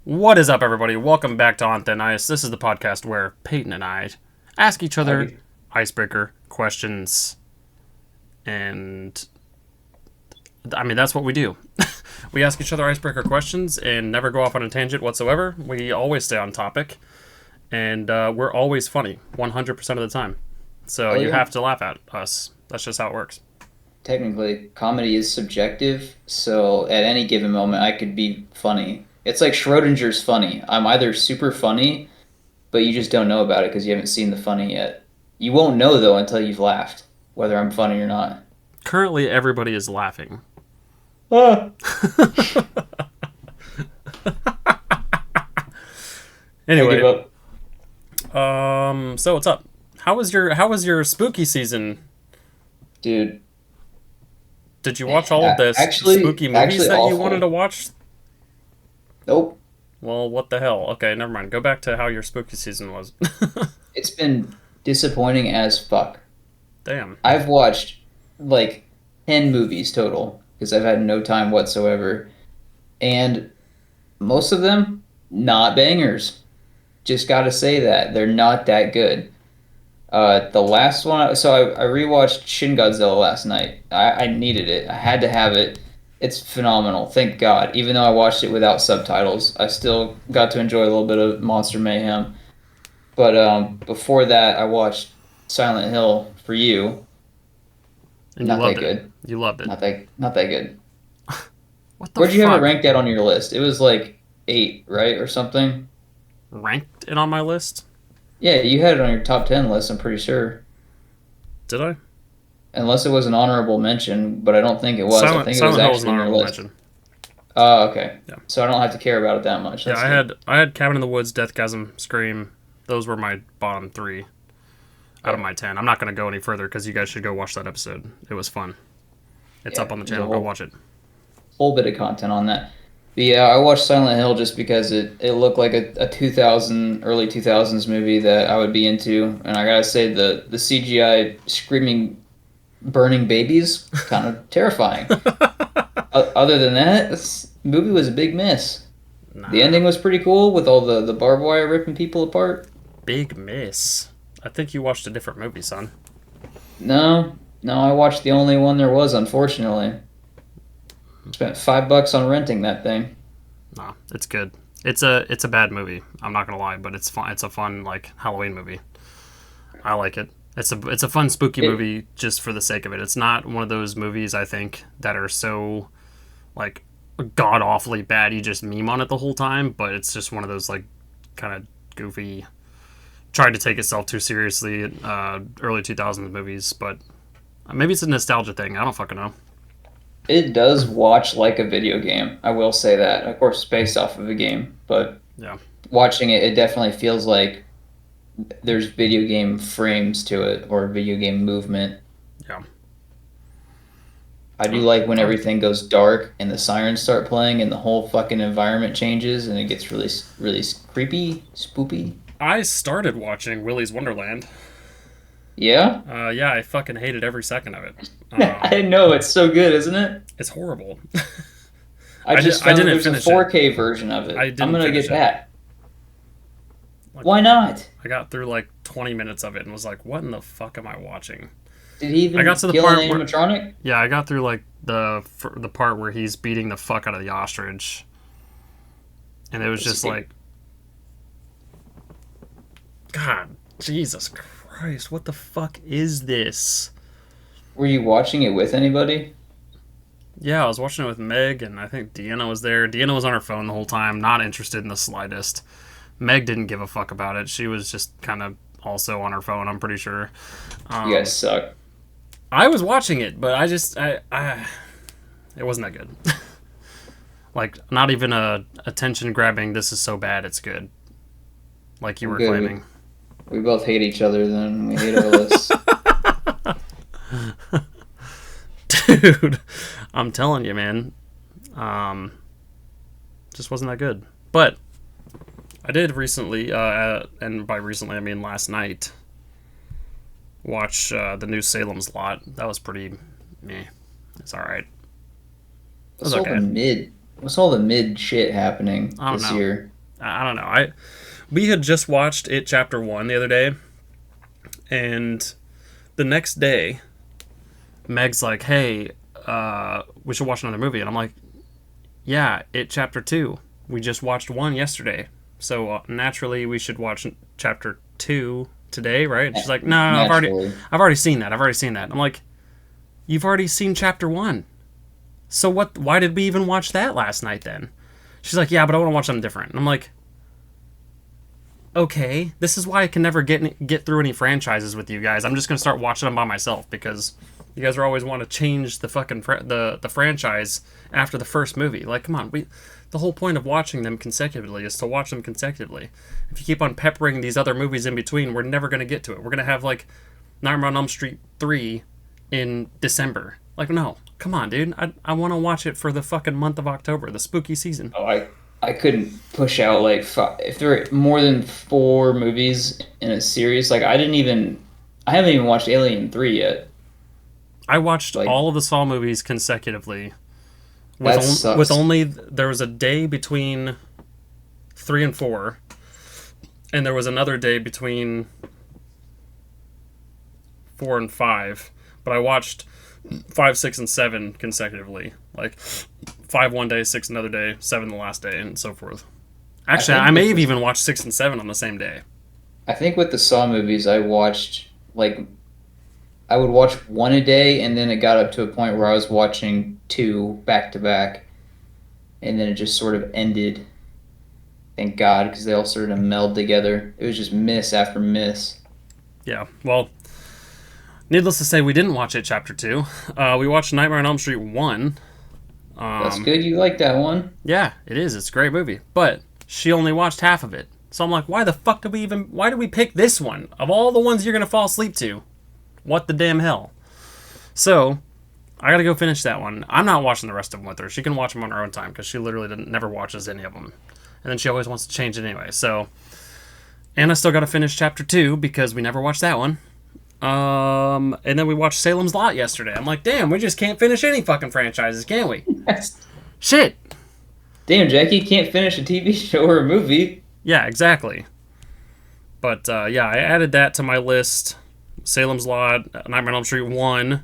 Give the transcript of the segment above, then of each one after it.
What is up, everybody? Welcome back to On Thin Ice. This is the podcast where Peyton and I ask each other Howdy. icebreaker questions. And, I mean, that's what we do. We ask each other icebreaker questions and never go off on a tangent whatsoever. We always stay on topic. And we're always funny, 100% of the time. So Oh you yeah. have to laugh at us. That's just how it works. Technically, comedy is subjective, so at any given moment I could be funny. It's like Schrodinger's funny. I'm either super funny, but you just don't know about it because you haven't seen the funny yet. You won't know though until you've laughed, whether I'm funny or not. Currently, everybody is laughing. Ah. I give Anyway, up. so what's up? How was your spooky season? Dude, Did you watch all of the spooky movies actually that you wanted awful. to watch? Nope. Well, what the hell? Okay, never mind. Go back to how your spooky season was. It's been disappointing as fuck. Damn. I've watched like 10 movies total because I've had no time whatsoever. And most of them, not bangers. Just got to say that. They're not that good. The last one, so I rewatched Shin Godzilla last night. I needed it. I had to have it. It's phenomenal. Thank God. Even though I watched it without subtitles, I still got to enjoy a little bit of Monster Mayhem. But before that, I watched Silent Hill for you. And you Not that loved it. good. You loved it. Not that good. What the Where'd you have it fuck? ranked at on your list? It was like 8, right, or something. Ranked it on my list? Yeah, you had it on your top 10 list. I'm pretty sure. Did I? Unless it was an honorable mention, but I don't think it was. I Silent think it was Silent Hill was an actually in your honorable list. mention. Oh, okay. Yeah. So I don't have to care about it that much. Yeah, That's I good. had I had Cabin in the Woods, Deathgasm, Scream. Those were my bottom 3 out of Yeah. my 10. I'm not going to go any further because you guys should go watch that episode. It was fun. It's Yeah, up on the there's a channel. Go watch it. whole bit of content on that. But yeah, I watched Silent Hill just because it looked like a 2000 early 2000s movie that I would be into, and I gotta say the CGI screaming burning babies kind of terrifying. Other than that, this movie was a big miss. The Nah. ending was pretty cool with all the barbed wire ripping people apart. Big miss. I think you watched a different movie, son. No, no, I watched the only one there was, unfortunately. Spent $5 on renting that thing. Nah, it's good. It's a bad movie. I'm not gonna lie, but it's fun. It's a fun like Halloween movie. I like it. It's a fun spooky It movie just for the sake of it. It's not one of those movies I think that are so like god awfully bad. You just meme on it the whole time, but it's just one of those like kind of goofy, tried to take itself too seriously early 2000s movies. But maybe it's a nostalgia thing. I don't fucking know. it does watch like a video game. I will say that. Of course, it's based off of a game, but Yeah, watching it, it definitely feels like there's video game frames to it or video game movement. yeah. I do like when everything goes dark and the sirens start playing and the whole fucking environment changes and it gets really, really creepy, spoopy. I started watching Willy's Wonderland. Yeah, Yeah, I fucking hated every second of it. I know it's so good, isn't it? It's horrible. I just I found that didn't there's a finish it. 4K version of it. I I'm didn't gonna finish get it. that. Like, Why not? I got through like 20 minutes of it and was like, "What in the fuck am I watching?" Did he I got even to the kill an part where, animatronic? yeah, I got through like the part where he's beating the fuck out of the ostrich, and it was Was just he, like, God, Jesus Christ, what the fuck is this? were you watching it with anybody? Yeah, I was watching it with Meg, and I think Deanna was there. Deanna was on her phone the whole time, not interested in the slightest. Meg didn't give a fuck about it. She was just kind of also on her phone, I'm pretty sure. You Um, guys suck. I was watching it, but I it wasn't that good. Like, not even a attention grabbing. This is so bad, it's good. Like you Well, were good. claiming. We both hate each other then. We hate our lists. Dude, I'm telling you, man. Um, just wasn't that good. But I did recently, and by recently I mean last night, watch the new Salem's Lot. That was pretty meh. It's all right. It was What's all the okay. mid? What's all the mid shit happening I don't this know. year? I don't know. We had just watched It Chapter 1 the other day, and the next day, Meg's like, hey, we should watch another movie. And I'm like, yeah, It Chapter 2. We just watched 1 yesterday. So naturally, we should watch Chapter 2 today, right? And she's like, no, Naturally. I've already seen that. I've already seen that. I'm like, you've already seen Chapter 1. So why did we even watch that last night then? She's like, yeah, but I want to watch something different. And I'm like, okay, this is why I can never get through any franchises with you guys. I'm just going to start watching them by myself because you guys are always want to change the fucking the franchise after the first movie. Like, come on, the whole point of watching them consecutively is to watch them consecutively. If you keep on peppering these other movies in between, we're never going to get to it. We're going to have like Nightmare on Elm Street 3 in December. Like, no, come on, dude. I want to watch it for the fucking month of October, the spooky season. Oh, I couldn't push out like five, if there were more than four movies in a series. Like I haven't even watched Alien 3 yet. I watched Like all of the Saw movies consecutively. that sucks. With only there was a day between 3 and 4, and there was another day between 4 and 5. But I watched 5, 6, and 7 consecutively. Like 5 one day, 6 another day, 7 the last day, and so forth. Actually, I may have even watched 6 and 7 on the same day. I think with the Saw movies, I watched like I would watch one a day, and then it got up to a point where I was watching two back to back, and then it just sort of ended. Thank God, because they all sort of meld together. It was just miss after miss. Yeah, well, needless to say, we didn't watch it, Chapter 2. We watched Nightmare on Elm Street 1. That's good. You like that one? Yeah, it is. It's a great movie. But she only watched half of it. So I'm like, why did we pick this one? Of all the ones you're going to fall asleep to, what the damn hell? So, I got to go finish that one. I'm not watching the rest of them with her. She can watch them on her own time because she literally never watches any of them. And then she always wants to change it anyway. So, and I still got to finish Chapter 2 because we never watched that one. And then we watched Salem's Lot yesterday. I'm like, damn, we just can't finish any fucking franchises, can we? Shit. Damn, Jackie can't finish a TV show or a movie. Yeah, exactly. But, yeah, I added that to my list. Salem's Lot, Nightmare on Elm Street 1,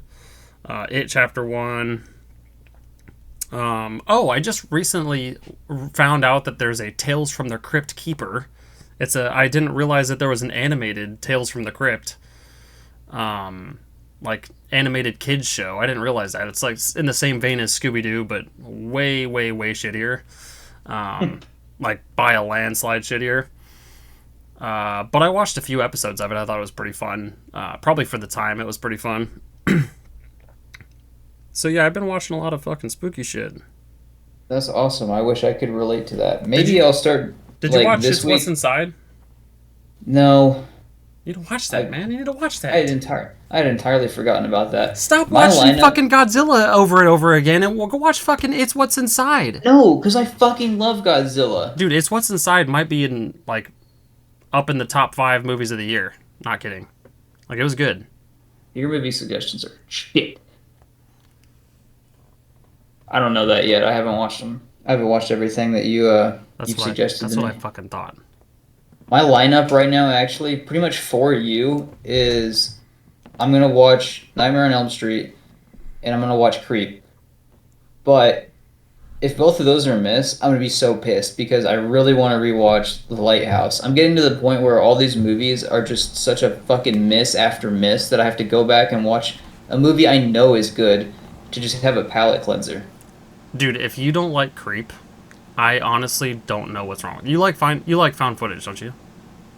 It Chapter 1. I just recently found out that there's a Tales from the Crypt Keeper. I didn't realize that there was an animated Tales from the Crypt. Like animated kids show. I didn't realize that. It's like in the same vein as Scooby-Doo, but way, way, way shittier. Like by a landslide shittier. But I watched a few episodes of it. I thought it was pretty fun. Probably for the time, it was pretty fun. So yeah, I've been watching a lot of fucking spooky shit. That's awesome. I wish I could relate to that. Maybe I'll start. Did you watch this It's week? What's Inside? No. You need to watch that, man. You need to watch that. I had entirely forgotten about that. Stop watching fucking Godzilla over and over again and we'll go watch fucking It's What's Inside. No, because I fucking love Godzilla. Dude, It's What's Inside might be in, like, up in the top 5 movies of the year. Not kidding. Like, it was good. Your movie suggestions are shit. I don't know that yet. I haven't watched them. I haven't watched everything that you've suggested. That's what I fucking thought. My lineup right now, actually, pretty much for you, is I'm going to watch Nightmare on Elm Street, and I'm going to watch Creep. But if both of those are a miss, I'm going to be so pissed, because I really want to rewatch The Lighthouse. I'm getting to the point where all these movies are just such a fucking miss after miss that I have to go back and watch a movie I know is good to just have a palate cleanser. Dude, if you don't like Creep, I honestly don't know what's wrong. You like found footage, don't you?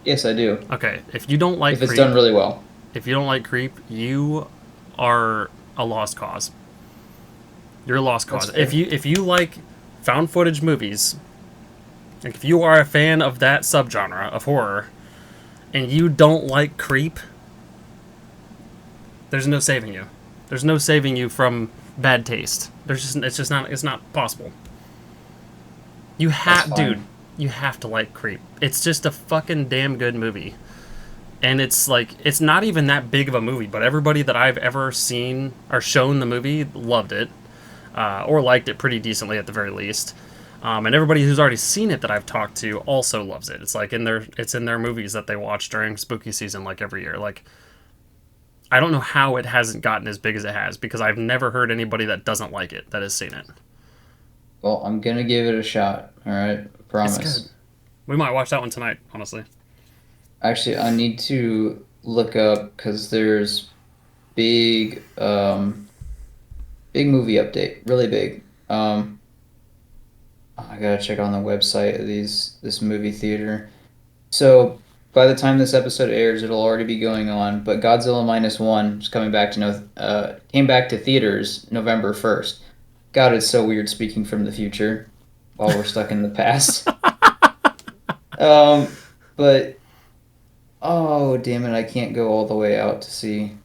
Yes, I do. Okay, if you don't like If it's Creep, done really well. if you don't like Creep, you are a lost cause. You're a lost cause. If you like found footage movies, like if you are a fan of that subgenre of horror, and you don't like Creep, there's no saving you. There's no saving you from bad taste. It's not possible. You have to like Creep. It's just a fucking damn good movie. And it's like, it's not even that big of a movie, but everybody that I've ever seen or shown the movie loved it. Or liked it pretty decently at the very least. And everybody who's already seen it that I've talked to also loves it. It's like it's in their movies that they watch during spooky season, like every year. Like I don't know how it hasn't gotten as big as it has because I've never heard anybody that doesn't like it that has seen it. Well, I'm gonna give it a shot. All right, I It's good. promise. We might watch that one tonight, honestly. Actually, I need to look up because there's big, big movie update, really big. I gotta check on the website of this movie theater. So by the time this episode airs, it'll already be going on. But Godzilla minus one is coming back to came back to theaters November 1st. God, it's so weird speaking from the future while we're stuck in the past. Um, but oh damn it, I can't go all the way out to see.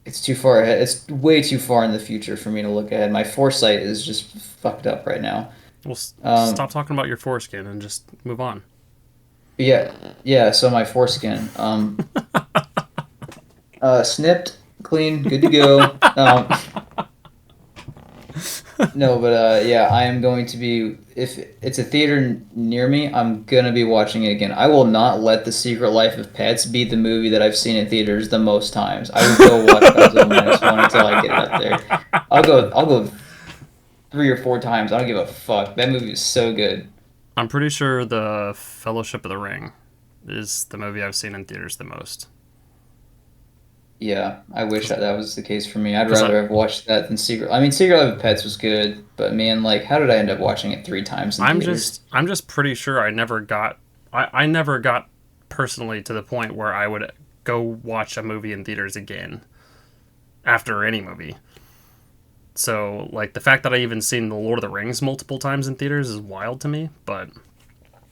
It's too far ahead. It's way too far in the future for me to look ahead. My foresight is just fucked up right now. We'll Um, stop talking about your foreskin and just move on. yeah, yeah. So my foreskin, snipped, clean, good to go. No, but yeah, I am going to be. If it's a theater near me, I'm gonna be watching it again. I will not let The Secret Life of Pets be the movie that I've seen in theaters the most times. I will go watch Godzilla minus one until I get it up there. I'll go 3 or 4 times. I don't give a fuck. That movie is so good. I'm pretty sure the Fellowship of the Ring is the movie I've seen in theaters the most. Yeah, I wish that was the case for me. I'd Because rather have watched that than Secret. I mean, Secret Life of Pets was good, but man, like, how did I end up watching it 3 times in theaters? I'm just pretty sure I never got personally to the point where I would go watch a movie in theaters again after any movie. So like the fact that I even seen The Lord of the Rings multiple times in theaters is wild to me. But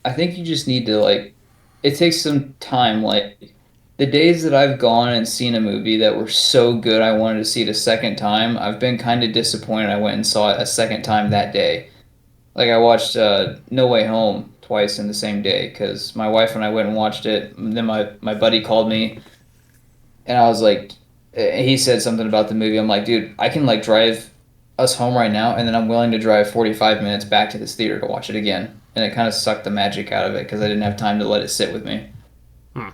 I think you just need to like. It takes some time. Like the days that I've gone and seen a movie that were so good, I wanted to see it a second time. I've been kind of disappointed. I went and saw it a second time that day. Like I watched No Way Home twice in the same day because my wife and I went and watched it. And then my buddy called me and I was like, he said something about the movie. I'm like, dude, I can like drive us home right now, and then I'm willing to drive 45 minutes back to this theater to watch it again. And it kind of sucked the magic out of it because I didn't have time to let it sit with me. hmm,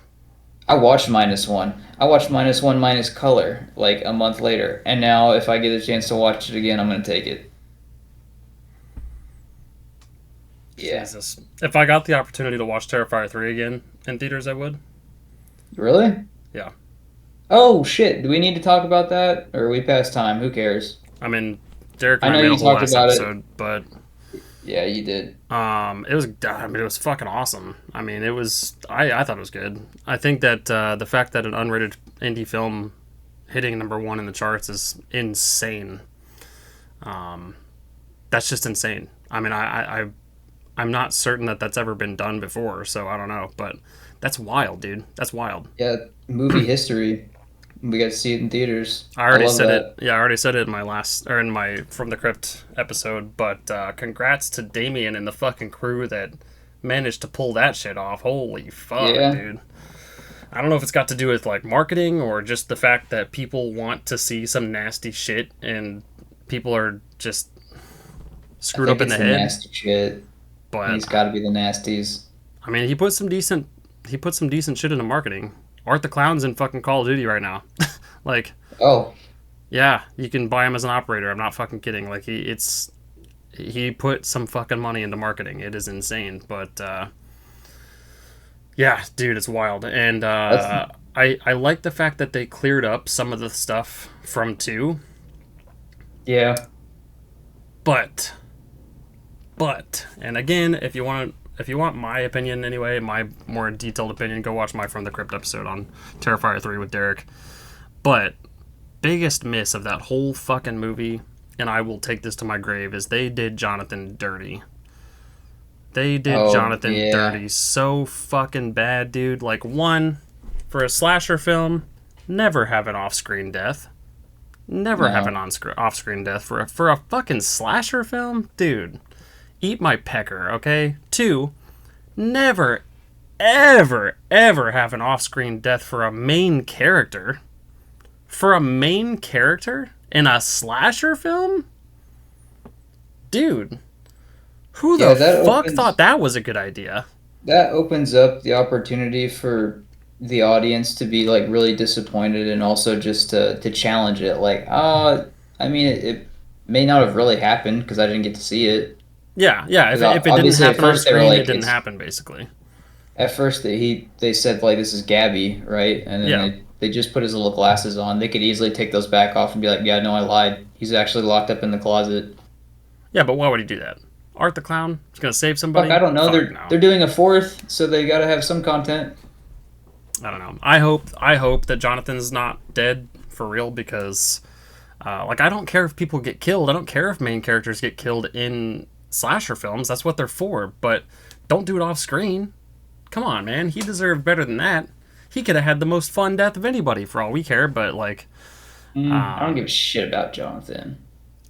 I watched minus one. I watched minus one minus color like a month later, and now if I get a chance to watch it again, I'm gonna take it. Yeah. Jesus, if I got the opportunity to watch Terrifier 3 again in theaters, I would. Really? Yeah. Oh shit! Do we need to talk about that, or are we past time? Who cares? I mean, Derek I and I know made a you whole talked last about it. episode, but Yeah, you did. it was fucking awesome. I mean, I thought it was good. I think that the fact that an unrated indie film hitting number one in the charts is insane. Um, that's just insane. I mean, I'm not certain that that's ever been done before, so I don't know, but that's wild, dude. That's wild. Yeah, movie history. We got to see it in theaters. I I already love said it. that. Yeah, I already said it in my last or in my From the Crypt episode. But congrats to Damien and the fucking crew that managed to pull that shit off. Holy fuck, Yeah, dude! I don't know if it's got to do with like marketing or just the fact that people want to see some nasty shit and people are just I screwed up think in it's the the head. nasty shit. I think But it's got to be the nasties. I mean, he put some decent shit into marketing. Art the Clown's in fucking Call of Duty right now. Like, Oh, yeah, you can buy him as an operator. I'm not fucking kidding. Like he put some fucking money into marketing. It is insane, but yeah, dude, it's wild. And that's I like the fact that they cleared up some of the stuff from two, yeah. but and again, if you want my opinion anyway, my more detailed opinion, go watch my From the Crypt episode on Terrifier 3 with Derek. But biggest miss of that whole fucking movie, and I will take this to my grave, is they did Jonathan dirty. They did Oh, Jonathan yeah. dirty so fucking bad, dude. Like, one, for a slasher film, never have an off-screen death. Never have an No. off-screen death for a fucking slasher film, dude. Eat my pecker, okay? Two, never, ever, ever have an off-screen death for a main character. For a main character in a slasher film, dude. Who Yeah, the fuck thought that was a good idea? that opens up the opportunity for the audience to be like really disappointed and also just to challenge it. Like, I mean, it may not have really happened because I didn't get to see it. Yeah, yeah. If Because it, if it didn't obviously at happen on first they were screen, it like, didn't it's happen. Basically, at first they said like this is Gabby, right? And then yeah, they just put his little glasses on. They could easily take those back off and be like, yeah, no, I lied. He's actually locked up in the closet. yeah. But why would he do that? Art the Clown is gonna save Fuck, somebody? I don't know. Fuck no. They're doing a fourth, so they got to have some content. I don't know. I hope that Jonathan's not dead for real because, like, I don't care if people get killed. I don't care if main characters get killed in slasher films. That's what they're for. But don't do it off screen. Come on, man. He deserved better than that. He could have had the most fun death of anybody for all we care. But like, I don't give a shit about Jonathan.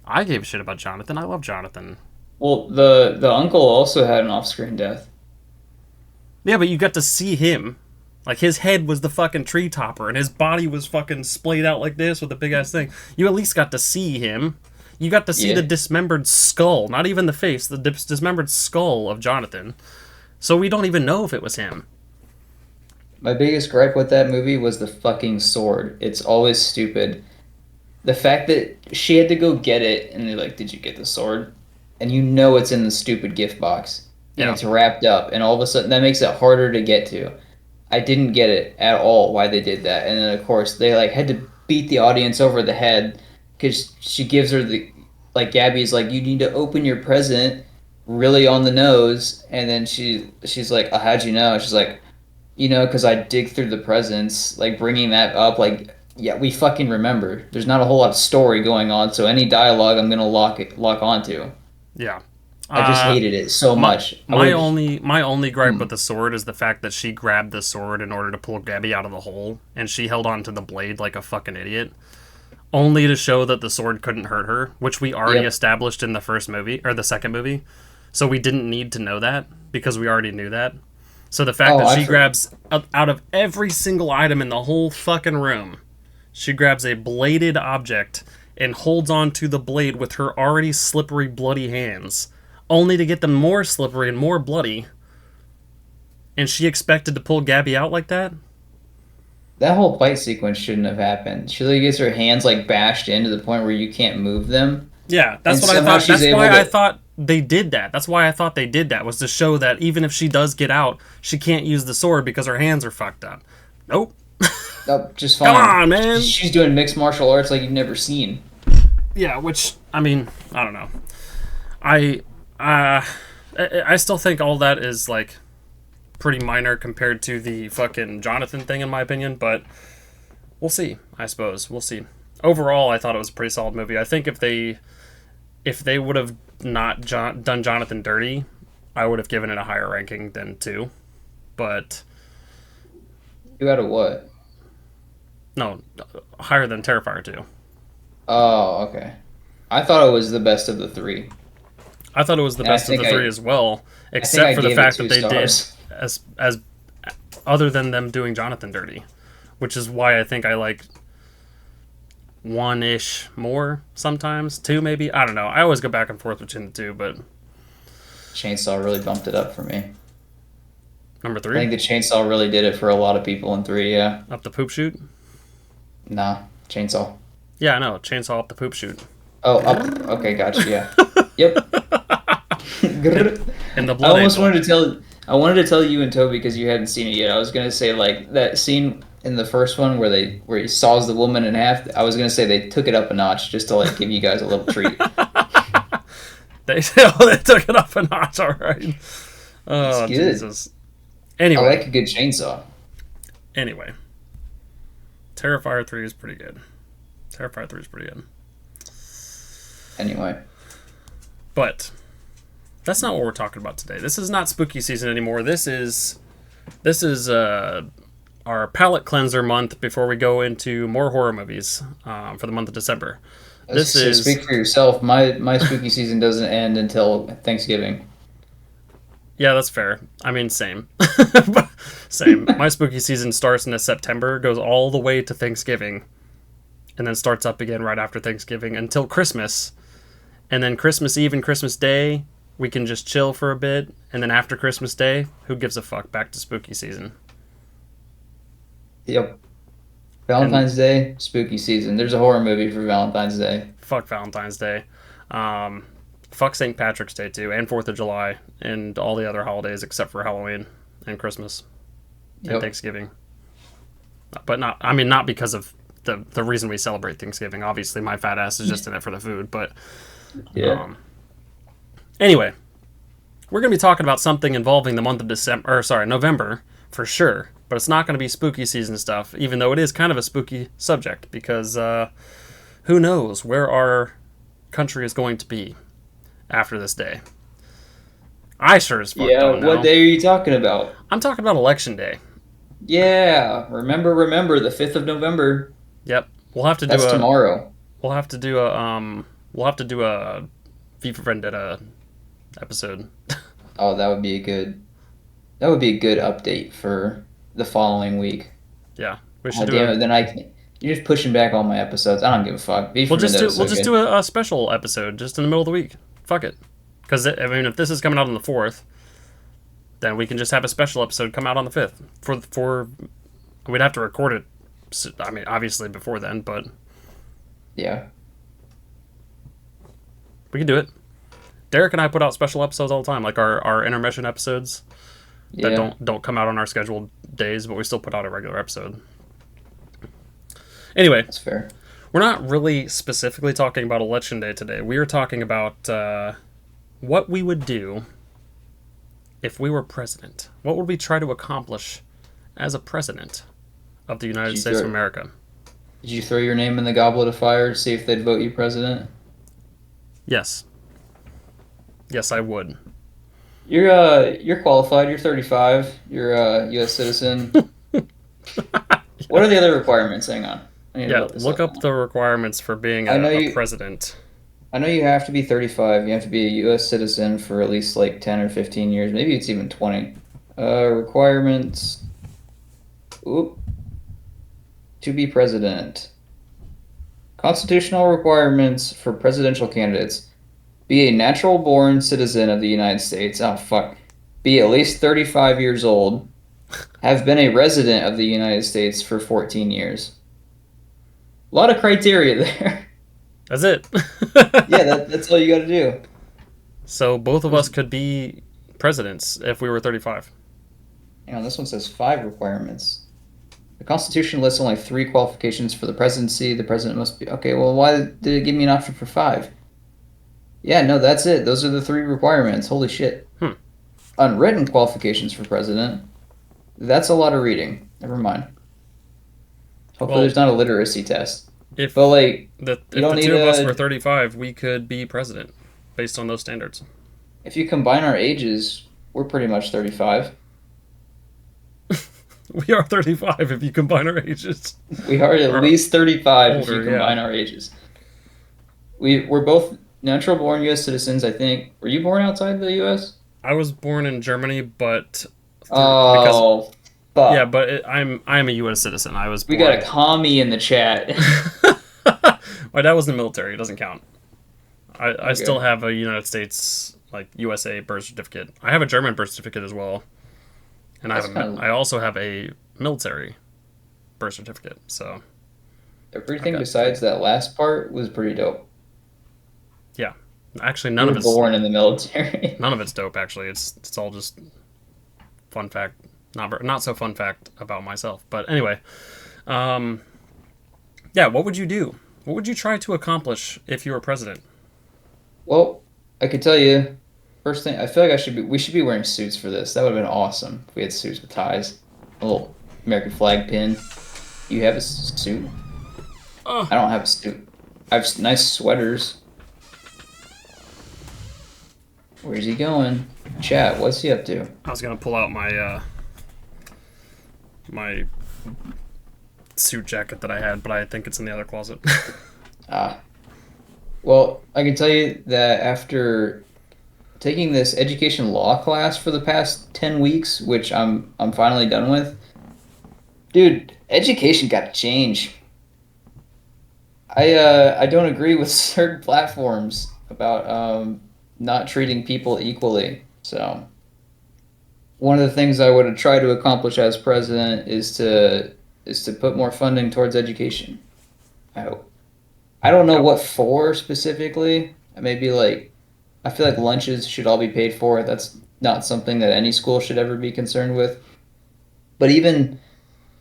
I gave a shit about Jonathan. I love Jonathan. Well, the uncle also had an off-screen death. Yeah, but you got to see him. Like, his head was the fucking tree topper, and his body was fucking splayed out like this with a big ass thing. You at least got to see him. You got to see Yeah. the dismembered skull, not even the face, the dismembered skull of Jonathan. So we don't even know if it was him. My biggest gripe with that movie was the fucking sword. It's always stupid. The fact that she had to go get it, and they're like, "Did you get the sword?" And you know it's in the stupid gift box, and Yeah. it's wrapped up, and all of a sudden that makes it harder to get to. I didn't get it at all why they did that, and then of course they like had to beat the audience over the head because she gives her the like Gabby's like, "You need to open your present really on the nose," and then she's like, "Oh, how'd you know?" She's like, because I dig through the presents, like bringing that up, like, yeah, we fucking remember. There's not a whole lot of story going on, so any dialogue I'm gonna lock onto. Yeah. I just Uh, hated it so my much. I my would, only gripe with the sword is the fact that she grabbed the sword in order to pull Gabby out of the hole, and she held on to the blade like a fucking idiot, only to show that the sword couldn't hurt her, which we already Yep. established in the first movie or the second movie. So we didn't need to know that because we already knew that. So the fact Oh, that I she grabs out of every single item in the whole fucking room, she grabs a bladed object and holds on to the blade with her already slippery, bloody hands, only to get them more slippery and more bloody. And she expected to pull Gabby out like that? that whole fight sequence shouldn't have happened. She like gets her hands like bashed in to the point where you can't move them, Yeah, that's and what I somehow thought. she's That's able why I to. thought they did that. That's why I thought they did that, was to show that even if she does get out, she can't use the sword because her hands are fucked up. Nope. Oh, just Come fine. on, man. She's doing mixed martial arts like you've never seen. Yeah, which, I mean, I don't know. I I still think all that is like pretty minor compared to the fucking Jonathan thing in my opinion, but we'll see, I suppose. We'll see. Overall, I thought it was a pretty solid movie. I think if they would have not done Jonathan dirty, I would have given it a higher ranking than 2. But You out of what? no, higher than Terrifier 2. Oh, okay. I thought it was the best of the three. I thought it was the And I best of think the three I as well, I think except I for the gave it fact two that they did stars. as other than them doing Jonathan dirty, which is why I think I like 1-ish more sometimes, 2 maybe. I don't know. I always go back and forth between the two, but Chainsaw really bumped it up for me. number I 3, think the chainsaw really did it for a lot of people in three, yeah. up the poop chute. Nah, chainsaw. Yeah, I know. Chainsaw up the poop chute. Oh, up. Okay, gotcha, yeah. Yep. And the I blood almost angel. wanted to tell you and Toby because you hadn't seen it yet. I was gonna say like that scene in the first one where he saws the woman in half. I was gonna say they took it up a notch just to like give you guys a little treat. They took it up a notch. All right. Oh It's good. Jesus. I Anyway, like a good chainsaw. anyway, Terrifier 3 is pretty good. Terrifier 3 is pretty good. Anyway, But that's not what we're talking about today. This is not spooky season anymore. This is our palate cleanser month before we go into more horror movies for the month of December. This is speak for yourself. My spooky season doesn't end until Thanksgiving. Yeah, that's fair. I mean, same. Same. My spooky season starts in September, goes all the way to Thanksgiving, and then starts up again right after Thanksgiving until Christmas. And then Christmas Eve and Christmas Day We can just chill for a bit, and then after Christmas Day, who gives a fuck? Back to spooky season. Yep. And Valentine's Day, spooky season. There's a horror movie for Valentine's Day. fuck Valentine's Day. Um, Fuck St. Patrick's Day too, and 4th of July, and all the other holidays except for Halloween and Christmas and Yep. Thanksgiving. But not, I mean, not because of the reason we celebrate Thanksgiving. Obviously, my fat ass is just in it for the food. But Yeah. anyway, we're gonna be talking about something involving the month of December, or sorry, November for sure. But it's not going to be spooky season stuff, even though it is kind of a spooky subject because who knows where our country is going to be after this day. I sure as fuck Yeah, don't what know. day are you talking about? I'm talking about election day. Yeah, remember, the 5th of November. Yep, we'll have to do That's a tomorrow. we'll have to do a we'll have to do a V for Vendetta episode. Oh, that would be a good update for the following week. Yeah, we should Oh, do damn a it, then you're just pushing back all my episodes. I don't give a fuck. Beef we'll for just do Vendetta's we'll so just good. do a special episode just in the middle of the week. Fuck it, because I mean if this is coming out on the 4th, then we can just have a special episode come out on the 5th for we'd have to record it. I mean obviously before then, but Yeah. we can do it. Derek and I put out special episodes all the time, like our intermission episodes that Yeah. don't come out on our scheduled days, but we still put out a regular episode. Anyway, That's fair. we're not really specifically talking about election day today. We are talking about what we would do if we were president. What would we try to accomplish as a president of the United Did you States of throw, America? did you throw your name in the goblet of fire to see if they'd vote you president? Yes. Yes, I would. You're qualified. You're 35. You're a U.S. citizen. What are the other requirements? Hang on. I need to Yeah, look this look up now. the requirements for being I know a you. president. I know you have to be 35. You have to be a U.S. citizen for at least like 10 or 15 years. Maybe it's even 20. Requirements. Oop. To be president. Constitutional requirements for presidential candidates. Be a natural born citizen of the United States. Oh, fuck. Be at least 35 years old. Have been a resident of the United States for 14 years. A lot of criteria there. That's it. Yeah, that's all you got to do. So both of us could be presidents if we were 35. Hang on, this one says 5 requirements. The Constitution lists only 3 qualifications for the presidency. The president must be... Okay, well, why did it give me an option for 5? Yeah, no, that's it. Those are the 3 requirements. Holy shit. Unwritten qualifications for president. That's a lot of reading. Never mind. Hopefully Well, there's not a literacy test. if But, like, if you don't the need two of us a... were 35, we could be president based on those standards. If you combine our ages, we're pretty much 35. We are 35 if you combine our ages. We are at Or least 35 if you older, combine yeah. our ages. We're both natural born U.S. citizens, I think. Were you born outside the U.S.? I was born in Germany, but because Oh, fuck. yeah, but I'm a U.S. citizen. I was We born. got a commie in the chat. My dad was in the military. It doesn't count. I Okay. still have a United States like USA birth certificate. I have a German birth certificate as well, and That's kinda- I also have a military birth certificate. So Everything got- besides that last part was pretty dope. yeah, actually You none of were it's born in the military. none of it's dope. Actually, it's all just fun fact. Not so fun fact about myself. But anyway, yeah. What would you do? What would you try to accomplish if you were president? Well, I could tell you, first thing, I feel like we should be wearing suits for this. That would have been awesome if we had suits with ties. A little American flag pin. You have a suit? Oh. I don't have a suit. I have nice sweaters. Where's he going? Chat, what's he up to? I was gonna pull out my my suit jacket that I had, but I think it's in the other closet. Ah. Well, I can tell you that after taking this education law class for the past 10 weeks, which I'm finally done with, dude, education got to change. I don't agree with certain platforms about not treating people equally. So one of the things I would try to accomplish as president is to put more funding towards education. I hope. I don't know Yep. what for specifically. Maybe like I feel like lunches should all be paid for. That's not something that any school should ever be concerned with. But even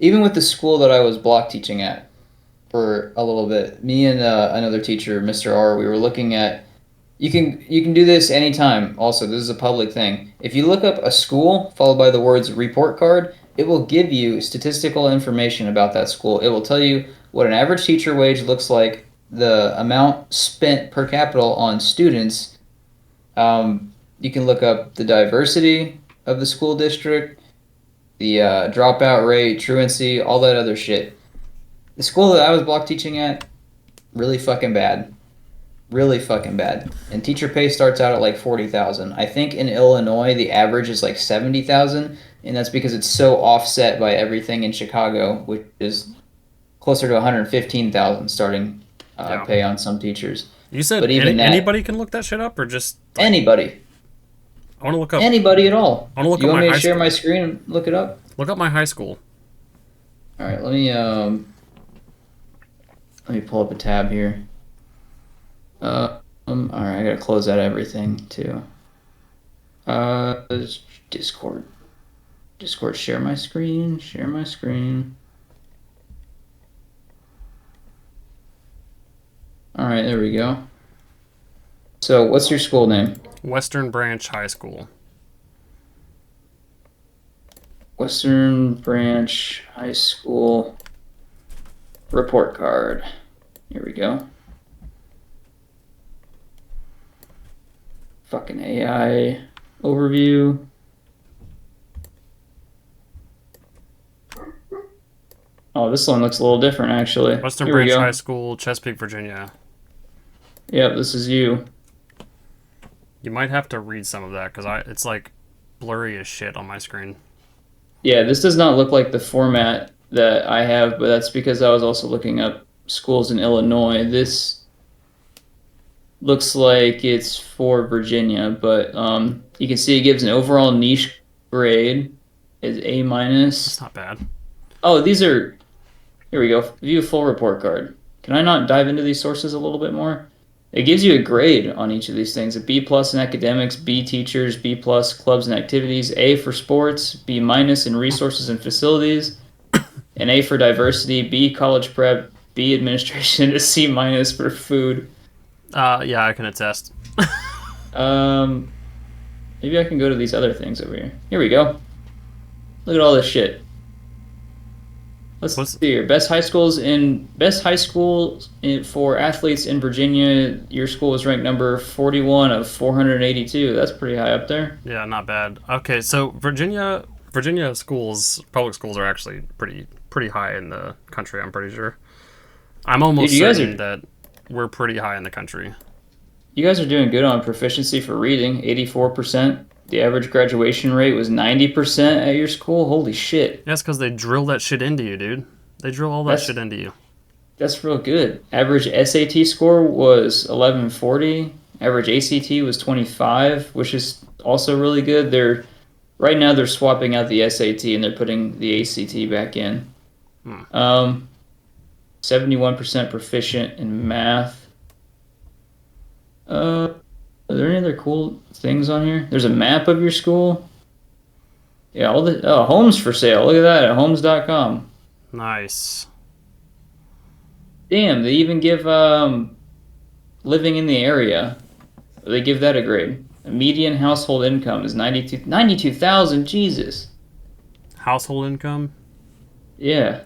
with the school that I was block teaching at for a little bit, me and another teacher, Mr. R, we were looking at you can do this anytime. Also, this is a public thing. If you look up a school followed by the words report card, it will give you statistical information about that school. It will tell you what an average teacher wage looks like, the amount spent per capita on students. You can look up the diversity of the school district, the dropout rate, truancy, all that other shit. The school that I was block teaching at, really fucking bad. Really fucking bad. And teacher pay starts out at like 40,000. I think in Illinois the average is like 70,000, and that's because it's so offset by everything in Chicago, which is closer to 115,000 starting Yeah. pay on some teachers. You said But even that, anybody can look that shit up, or just like anybody, I want to look up. anybody at all. I want to look You up want my me to high share school. my screen and look it up? Look up my high school. All right, let me pull up a tab here. All right, I gotta close out everything too. Discord. Discord, share my screen, share my screen. All right, there we go. So, what's your school name? Western Branch High School. Western Branch High School report card. Here we go. Fucking AI overview. Oh, this one looks a little different actually. Western Here we Branch High go. School, Chesapeake, Virginia. Yep, this is you. You might have to read some of that because it's like blurry as shit on my screen. Yeah, this does not look like the format that I have, but that's because I was also looking up schools in Illinois. This looks like it's for Virginia, but you can see it gives an overall niche grade is A It's minus. not bad. Oh, these are here we go. View full report card. Can I not dive into these sources a little bit more? It gives you a grade on each of these things. A B plus in academics, B teachers, B plus clubs and activities, A for sports, B minus in resources and facilities, an A for diversity, B college prep, B administration, a C minus for food. Yeah, I can attest. Um, maybe I can go to these other things over here. Here we go. Look at all this shit. Let's What's see here. Best high schools for athletes in Virginia. Your school was ranked number 41 of 482. That's pretty high up there. Yeah, not bad. Okay, so Virginia schools, public schools are actually pretty high in the country. I'm pretty sure. I'm Dude, almost certain that we're pretty high in the country. you guys are doing good on proficiency for reading. 84%. The average graduation rate was 90% at your school. Holy shit. Yeah, it's because they drill that shit into you, dude. They drill all that That's shit into you. that's real good. Average SAT score was 1140. Average ACT was 25, which is also really good. Right now they're swapping out the SAT and they're putting the ACT back in. Hmm. 71% proficient in math. Are there any other cool things on here? There's a map of your school. Yeah, all the homes for sale. Look at that at homes.com. Nice. Damn, they even give living in the area. They give that a grade. A median household income is 92,000. Jesus. Household income? Yeah.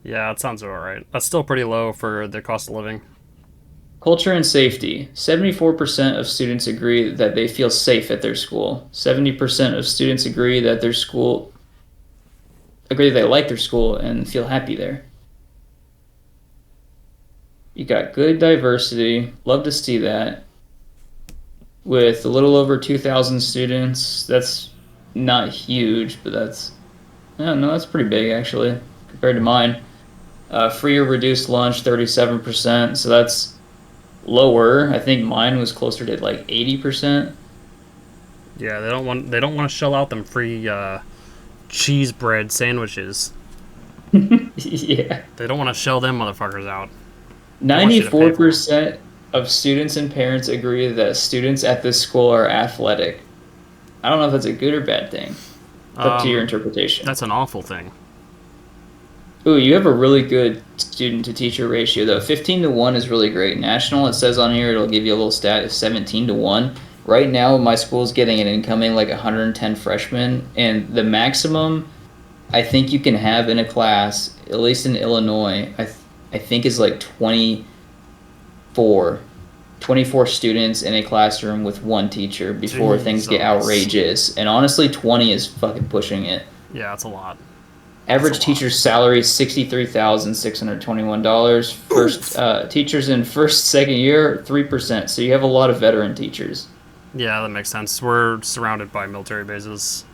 Yeah, that sounds about right. That's still pretty low for the cost of living. Culture and safety. 74% of students agree that they feel safe at their school. 70% of students agree that they like their school and feel happy there. You got good diversity. Love to see that. With a little over 2,000 students, that's not huge, but that's pretty big actually compared to mine. Free or reduced lunch, 37%. So that's lower. I think mine was closer to like 80%. Yeah, they don't want to shell out them free cheese bread sandwiches. Yeah. They don't want to shell them motherfuckers out. They want you to pay for them. 94% of students and parents agree that students at this school are athletic. I don't know if that's a good or bad thing. It's up to your interpretation. That's an awful thing. Ooh, you have a really good student to teacher ratio though. 15 to 1 is really great. National, it says on here, it'll give you a little stat, is 17 to 1. Right now, my school's getting an incoming like 110 freshmen, and the maximum I think you can have in a class, at least in Illinois, I think is like 24 students in a classroom with one teacher before things get Jesus. outrageous. And honestly, 20 is fucking pushing it. Yeah, that's a lot. That's a Average lot. teacher's salary is $63,621. First Oof. teachers in first second year 3%. So you have a lot of veteran teachers. Yeah, that makes sense. We're surrounded by military bases.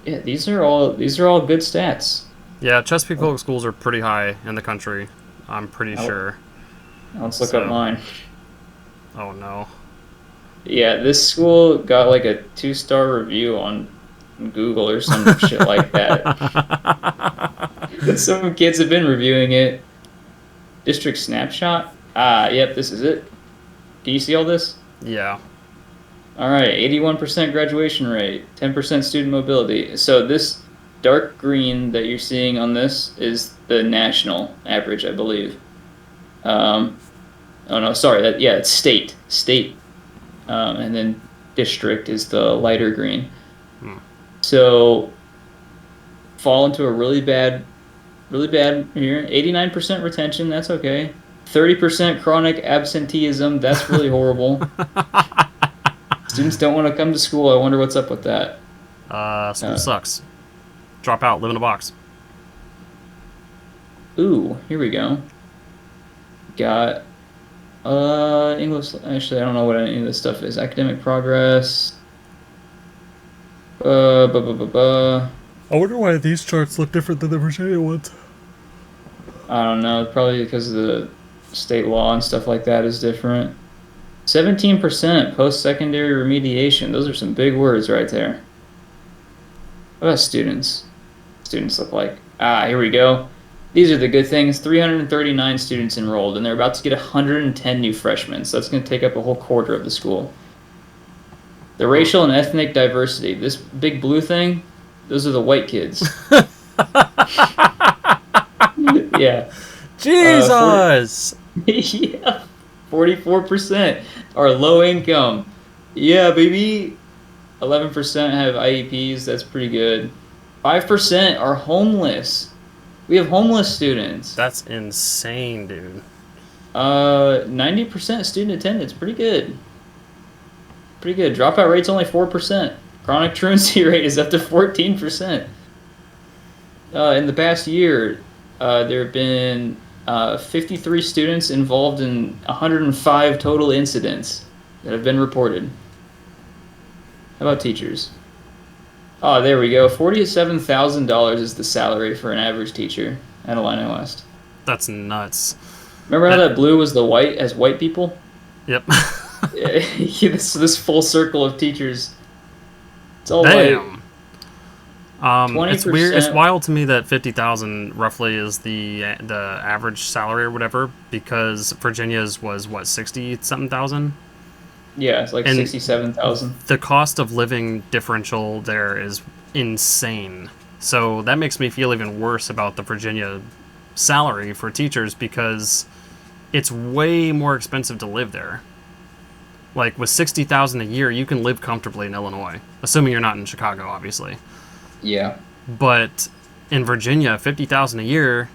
Yeah, these are all good stats. Yeah, Chesapeake Public Schools are pretty high in the country. I'm pretty Now, sure. let's look up So, mine. oh no. Yeah, this school got like a 2-star review on Google or some shit like that. Some kids have been reviewing it. District snapshot. Ah, yep, this is it. Can you see all this? Yeah. All right, 81% graduation rate, 10% student mobility. So this dark green that you're seeing on this is the national average, I believe. Oh no, sorry. Yeah, it's state, and then district is the lighter green. Hmm. So fall into a really bad here. 89% retention. That's okay. 30% chronic absenteeism. That's really horrible. Students don't want to come to school. I wonder what's up with that. School sucks. Drop out, live in a box. Ooh, here we go. Got English. Actually, I don't know what any of this stuff is. Academic progress. Bu- bu- bu- bu. I wonder why these charts look different than the Virginia ones. I don't know. Probably because the state law and stuff like that is different. 17% post-secondary remediation. Those are some big words right there. What about students? Students look like. Ah, here we go. These are the good things. 339 students enrolled, and they're about to get 110 new freshmen. So that's going to take up a whole quarter of the school. The racial and ethnic diversity. This big blue thing, those are the white kids. Yeah. Jesus! 40, yeah. 44% are low income. Yeah, baby. 11% have IEPs. That's pretty good. 5% are homeless. We have homeless students. That's insane, dude. 90% student attendance. Pretty good. Pretty good. Dropout rate's only 4%. Chronic truancy rate is up to 14%. In the past year, there have been 53 students involved in 105 total incidents that have been reported. How about teachers? Oh, there we go. $47,000 is the salary for an average teacher at Illini West. That's nuts. Remember how that blue was the white as white people? Yep. this full circle of teachers. It's all Damn. white. It's weird. 20%. It's wild to me that 50,000 roughly is the average salary or whatever, because Virginia's was what 60 something thousand. Yeah, it's like And 67,000. the cost of living differential there is insane. So that makes me feel even worse about the Virginia salary for teachers because it's way more expensive to live there. Like with 60,000 a year, you can live comfortably in Illinois, assuming you're not in Chicago, obviously. Yeah. But in Virginia, 50,000 a year,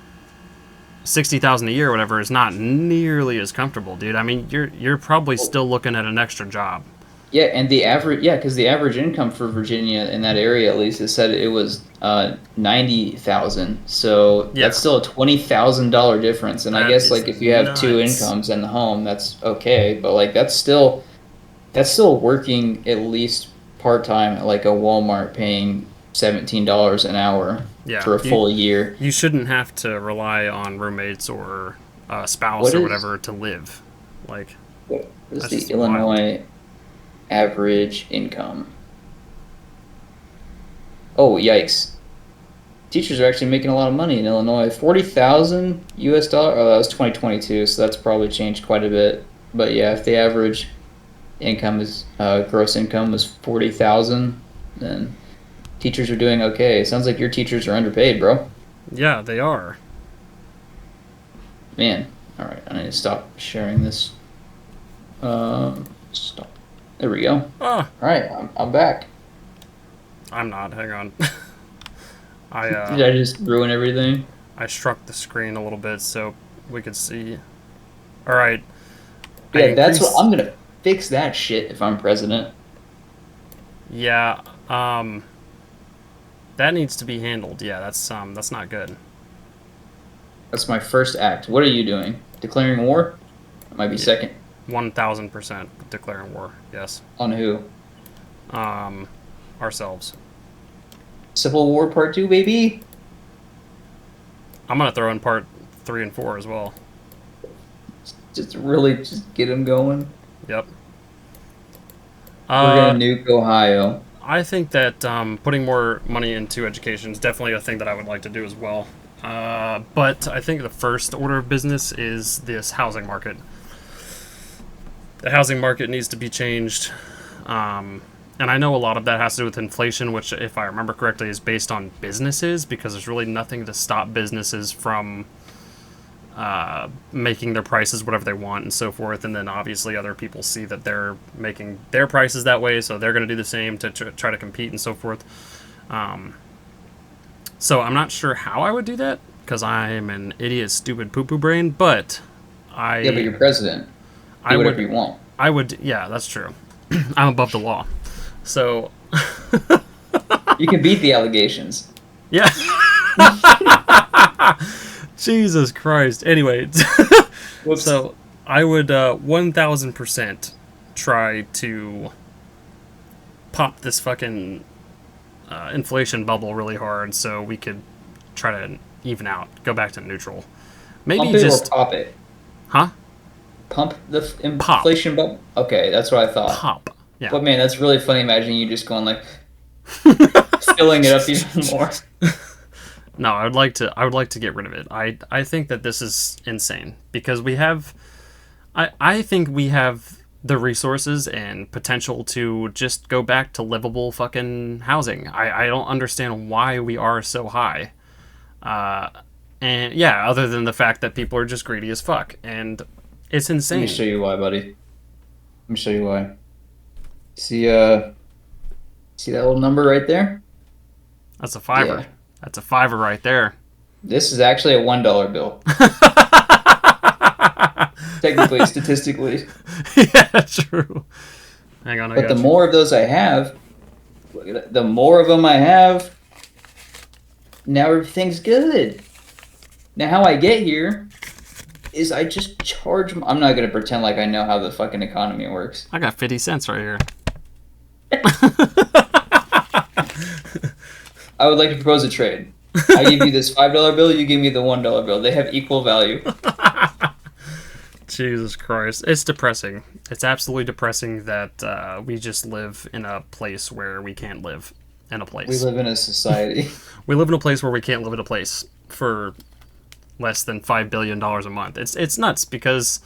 60,000 a year, whatever, is not nearly as comfortable, dude. I mean, you're probably still looking at an extra job. Yeah, and because the average income for Virginia in that area, at least, it said it was 90,000. So Yeah. that's still a $20,000 difference. And I That guess is like if you have two nuts. incomes in the home, that's okay. But like that's still working at least part time at like a Walmart paying $17 an hour Yeah, for a full year. you shouldn't have to rely on roommates or a spouse What or is whatever to live. Like, What is that's the just wild. Illinois average income? Oh, yikes. Teachers are actually making a lot of money in Illinois. 40,000 US dollar. Oh, that was 2022, so that's probably changed quite a bit. But yeah, if the average income is gross income was 40,000, then teachers are doing okay. Sounds like your teachers are underpaid, bro. Yeah, they are. Man. All right, I need to stop sharing this. Stop. There we go. All Ah, right, I'm back. I'm not. Hang on. I Did I just ruin everything? I struck the screen a little bit so we could see. All right, I Yeah, that's what increase. I'm gonna fix that shit if I'm president. Yeah, that needs to be handled. Yeah, that's not good. That's my first act. What are you doing? Declaring war? That might be Yeah, second. 1,000% declaring war. Yes, On who? um, ourselves. Civil War Part 2, baby. I'm gonna throw in part 3 and 4 as well. Just really just get him going. Yep. We're Uh, gonna nuke Ohio. I think that putting more money into education is definitely a thing that I would like to do as well. But I think the first order of business is this housing market. The housing market needs to be changed. And I know a lot of that has to do with inflation, which, if I remember correctly, is based on businesses because there's really nothing to stop businesses from making their prices whatever they want and so forth. And then obviously other people see that they're making their prices that way, so they're going to do the same to try to compete and so forth. So I'm not sure how I would do that because I'm an idiot, stupid poo poo brain. But Yeah, but I you're president. I Do whatever would you want. yeah, that's true. I'm above the law, so You can beat the allegations. yeah. Jesus Christ. Anyway, Whoops. so I would 1,000% try to pop this fucking inflation bubble really hard so we could try to even out, go back to neutral. Maybe Pump it or just, pop it? huh? Pump the Pop. inflation bubble? Okay, that's what I thought. Pop. Yeah. But man, that's really funny imagining you just going like filling it up even more. No, I would like to get rid of it. I think that this is insane because I think we have the resources and potential to just go back to livable fucking housing. I don't understand why we are so high. Uh, and yeah, other than the fact that people are just greedy as fuck. And it's Let me show insane. you why, buddy. Let me show you why. See see that little number right there? That's a fiver. Yeah. That's a fiver right there. This is actually a $1 bill. Technically, statistically. Yeah, true. Hang on, I But the got you. more of those I have, look at it, the more of them I have, now everything's good. Now how I get here is I just charge. I'm not gonna pretend like I know how the fucking economy works. I got 50 cents right here. I would like to propose a trade. I give you this $5 bill, you give me the $1 bill. They have equal value. Jesus Christ. It's depressing. It's absolutely depressing that we just live in a place where we can't live in a We place. live in a society. We live in a place where we can't live in a place for less than $5 billion a month. It's nuts because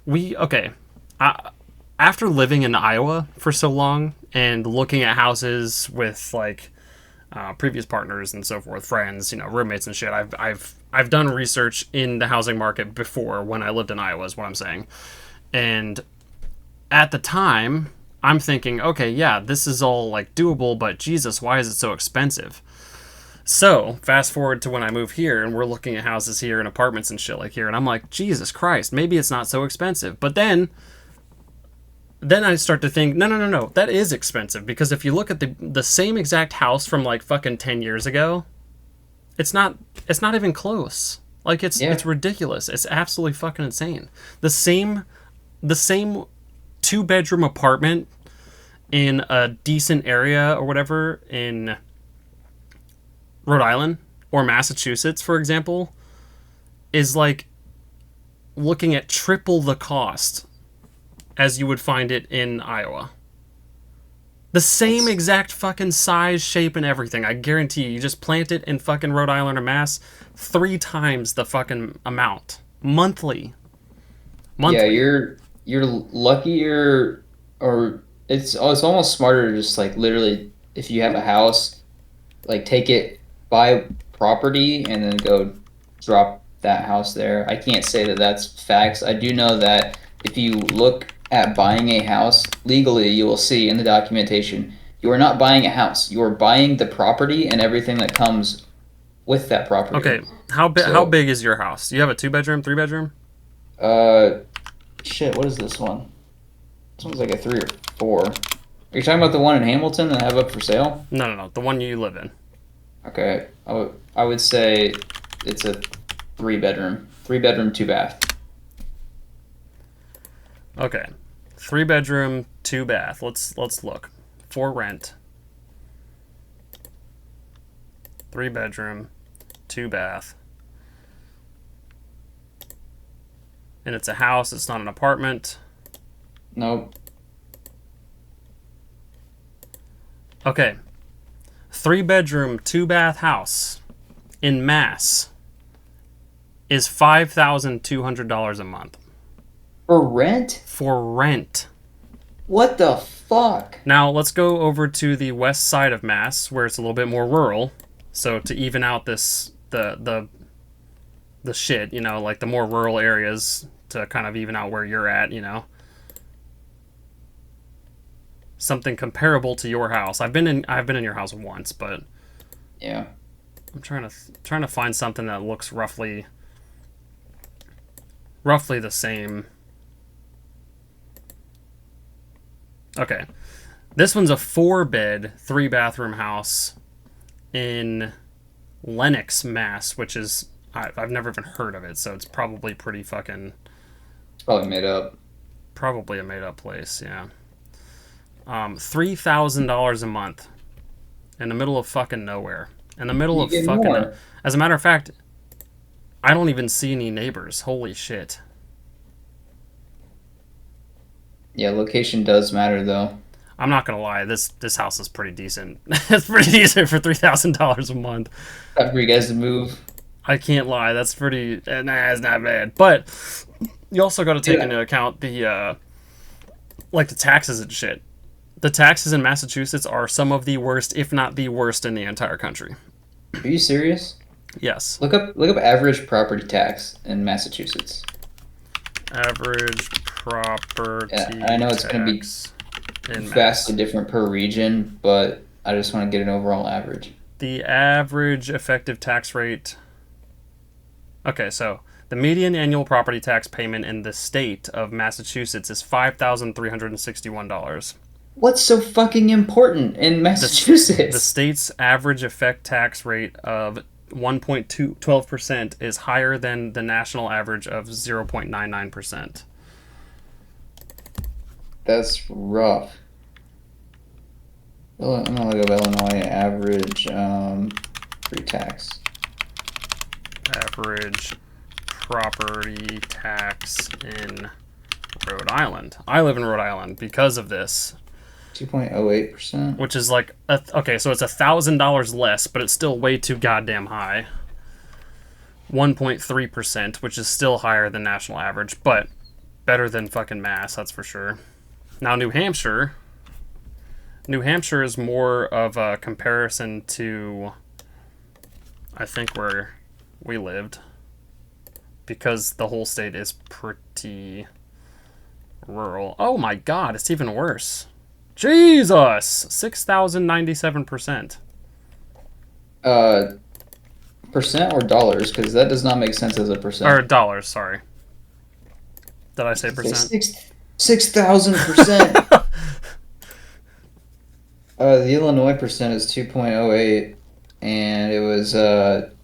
okay. I, after living in Iowa for so long and looking at houses with like previous partners and so forth, friends, roommates and shit. I've done research in the housing market before when I lived in Iowa, is what I'm saying. And at the time, I'm thinking, okay, yeah, this is all like doable, but Jesus, why is it so expensive? So fast forward to when I move here and we're looking at houses here and apartments and shit like here, and I'm like, Jesus Christ, maybe it's not so expensive. But then I start to think, no, no, no, no, that is expensive because if you look at the same exact house from like fucking 10 years ago, it's not even close. Like it's Yeah. ridiculous. It's absolutely fucking insane. The same 2 bedroom apartment in a decent area or whatever in Rhode Island or Massachusetts, for example, is like looking at triple the cost as you would find it in Iowa. The same That's, exact fucking size, shape, and everything. I guarantee you just plant it in fucking Rhode Island or Mass, 3 times the fucking amount. Monthly. yeah, Monthly. you're luckier, or it's almost smarter to just like literally, if you have a house, like take it, buy property, and then go drop that house there. I can't say that that's facts. I do know that if you look at buying a house legally, you will see in the documentation you are not buying a house. You are buying the property and everything that comes with that property. Okay, how So, big is your house? Do you have a 2 bedroom, 3 bedroom? uh, shit, what is this one? This one's like a 3 or 4. Are you talking about the one in Hamilton that I have up for sale? No, no, no. The one you live in. Okay, I would say it's a 3 bedroom, 3 bedroom, 2 bath. Okay, 3 bedroom, 2 bath. Let's look for rent. 3 bedroom, 2 bath, and it's a house. It's not an apartment. Nope. Okay, 3 bedroom, 2 bath house in Mass is $5,200 a month For rent? for rent. What the fuck? Now let's go over to the west side of Mass, where it's a little bit more rural. So to even out this the shit, like the more rural areas, to kind of even out where you're at, something comparable to your house. I've been in your house once, but Yeah. I'm trying to find something that looks roughly the same. Okay. This one's a 4-bed, 3 bathroom house in Lenox, Mass, which is I've never even heard of it, so it's probably pretty fucking It's probably made up. probably a made up place, yeah. $3,000 a month in the middle of fucking nowhere. In the middle You of get fucking. more. As a matter of fact, I don't even see any neighbors. Holy shit. Yeah, location does matter though. I'm not gonna lie. This house is pretty decent. It's pretty decent for $3,000 a month. Time for you guys to move. I can't lie. That's pretty. Nah, it's not bad. But you also got to take Yeah. into account the like the taxes and shit. The taxes in Massachusetts are some of the worst, if not the worst, in the entire country. Are you serious? Yes. Look up average property tax in Massachusetts. Average property Yeah, I know it's gonna be tax in Mass. vastly different per region, but I just want to get an overall average. The average effective tax rate. Okay, so the median annual property tax payment in the state of Massachusetts is $5,361. What's so fucking important in The Massachusetts? state's average effect tax rate of 1.12% is higher than the national average of 0.99%. That's rough. I'm gonna look up Illinois average pre-tax. Average property tax in Rhode Island. I live in Rhode Island because of this, 2.08%. which is like okay, so it's $1,000 less, but it's still way too goddamn high. 1.3%, which is still higher than national average, but better than fucking Mass, that's for sure. Now New Hampshire is more of a comparison to, I think, where we lived, because the whole state is pretty rural. Oh my god, it's even worse. Jesus! 6,097%. Uh, percent or dollars? Because that does not make sense as a Or percent. dollars, sorry. Did I say Say percent? 6,000%. The Illinois percent is 2.08, and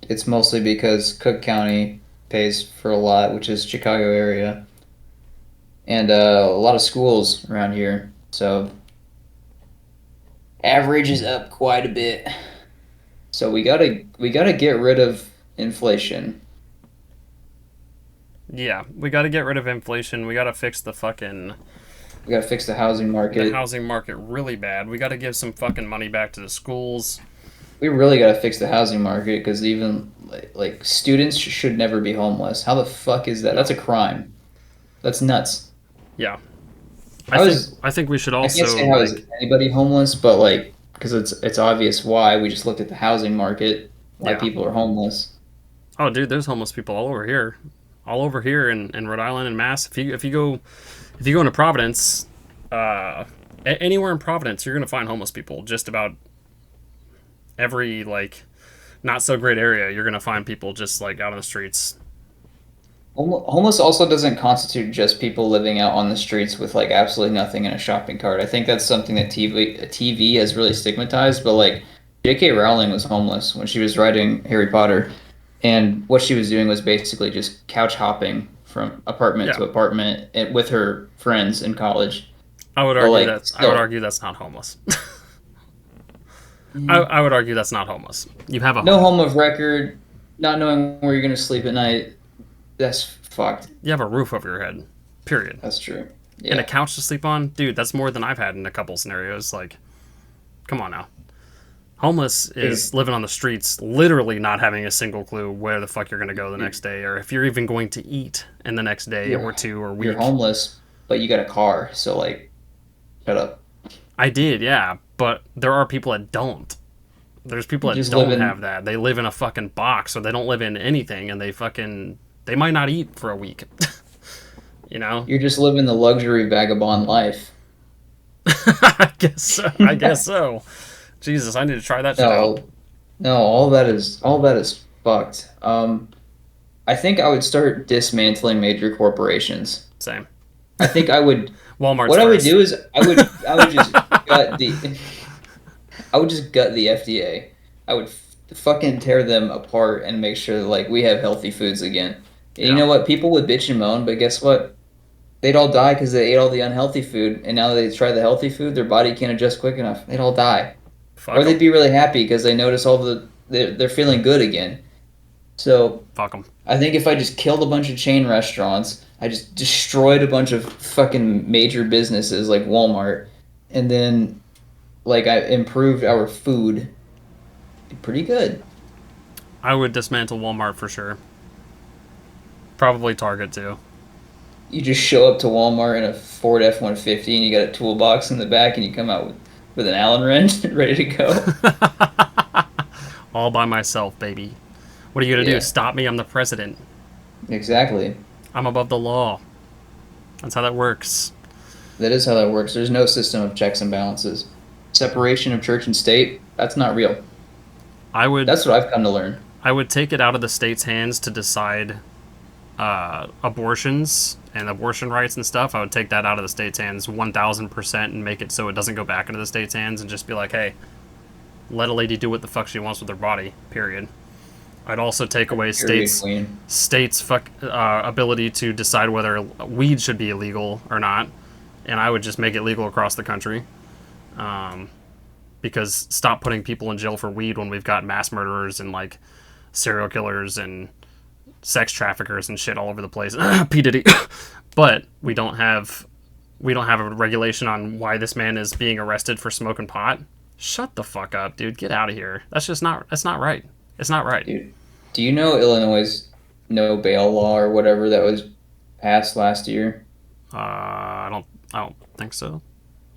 it's mostly because Cook County pays for a lot, which is Chicago area, and a lot of schools around here. So average is up quite a bit. So we gotta get rid of inflation. Yeah, we got to get rid of inflation. We got to fix We got to fix the housing the market. housing market really bad. We got to give some fucking money back to the schools. We really got to fix the housing market because even like students should never be homeless. How the fuck is that? That's No. a crime. That's nuts. Yeah. How is I think we should I can't also say how is like anybody homeless, but like because it's obvious why we just looked at the housing market, why yeah. people are homeless. Oh dude, there's homeless people all over here. All over here in Rhode Island and Mass. If you go into Providence, uh anywhere in Providence, you're going to find homeless people. Just about every like not so great area, you're going to find people just like out on the streets. Homeless also doesn't constitute just people living out on the streets with like absolutely nothing in a shopping cart. I think that's something that TV has really stigmatized, but like J.K. Rowling was homeless when she was writing Harry Potter, and what she was doing was basically just couch hopping from apartment Yeah. to apartment with her friends in college. But like I would still, argue that's not homeless. mm, I would argue that's not homeless. You have a no home. home of record, not knowing where you're gonna sleep at night, that's fucked. You have a roof over your head. Period. That's true. And a Yeah. couch to sleep on, dude. That's more than I've had in a couple scenarios. Like, come on now. Homeless is living on the streets, literally not having a single clue where the fuck you're gonna go the You're, next day, or if you're even going to eat in the next day you're or two or you're week. homeless, but you got a car, so like, shut up. I did, yeah, but there are people that don't. There's people You that just live don't have in that. They live in a fucking box, or they don't live in anything, and they might not eat for a week. You know? you're just living the luxury vagabond life. I guess so. I guess so. Jesus, I need to try that shit out. No, no, all that is fucked. I think I would start dismantling major corporations. Same. I think I would. Walmart's What I would first. do is I would just gut the I would just gut the FDA. I would fucking tear them apart and make sure that like we have healthy foods again. And you Yeah. know what? People would bitch and moan, but guess what? They'd all die because they ate all the unhealthy food, and now that they try the healthy food, their body can't adjust quick enough. They'd all die, or Fuck they'd them. be really happy because they notice all they're feeling good again. So Fuck them. I think if I just killed a bunch of chain restaurants, I just destroyed a bunch of fucking major businesses like Walmart, and then like I improved our food, pretty good. I would dismantle Walmart for sure. Probably Target too. You just show up to Walmart in a Ford F-150 and you got a toolbox in the back and you come out with an Allen wrench ready to go. All by myself, baby. What are you gonna do? Yeah, Stop me? I'm the president. exactly. I'm above the law. That's how that works. That is how that works. There's no system of checks and balances. Separation of church and state, that's not real. I would That's what I've come to learn. I would take it out of the state's hands to decide abortions and abortion rights and stuff. I would take that out of the state's hands 1,000% and make it so it doesn't go back into the state's hands and just be like, hey, let a lady do what the fuck she wants with her body. Period. I'd also take away Period, queen. states' ability to decide whether weed should be illegal or not, and I would just make it legal across the country. Um, because stop putting people in jail for weed when we've got mass murderers and like serial killers and sex traffickers and shit all over the place. P Diddy, but we don't have a regulation on why this man is being arrested for smoking pot. Shut the fuck up, dude. Get out of here. That's not right. It's not right. Dude, do you know Illinois' no bail law or whatever that was passed last year? I don't think so.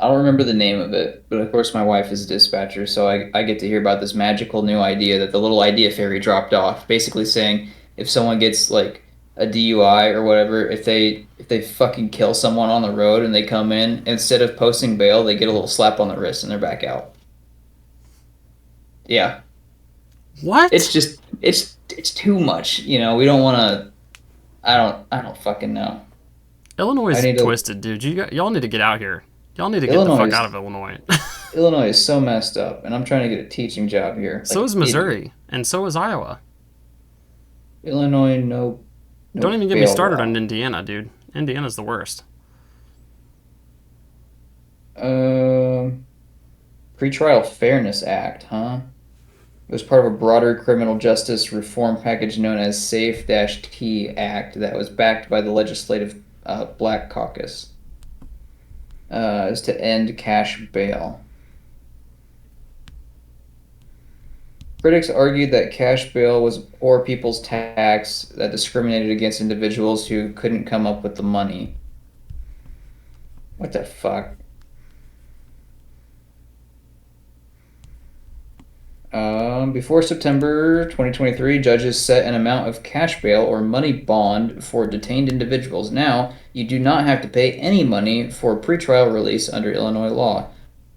I don't remember the name of it, but of course my wife is a dispatcher, so I get to hear about this magical new idea that the little idea fairy dropped off, basically saying if someone gets like a DUI or whatever, if they fucking kill someone on the road and they come in, instead of posting bail, they get a little slap on the wrist and they're back out. Yeah. It's What? just it's too much, you know. We don't want to I don't fucking know. Illinois I is need to twisted, dude. Y'all need to get out here. Y'all need to get the fuck Illinois out of Illinois. Illinois is so messed up, and I'm trying to get a teaching job here like So an is idiot. Missouri, and so is Iowa. Illinois, Don't no even get me bail started law. on Indiana, dude. Indiana's the worst. Um, Pretrial Fairness Act, huh? It was part of a broader criminal justice reform package known as SAFE-T Act that was backed by the Legislative Black Caucus. Is to end cash bail. Critics argued that cash bail was poor people's tax that discriminated against individuals who couldn't come up with the money. What the fuck? Before September 2023, judges set an amount of cash bail or money bond for detained individuals. Now, you do not have to pay any money for pretrial release under Illinois law.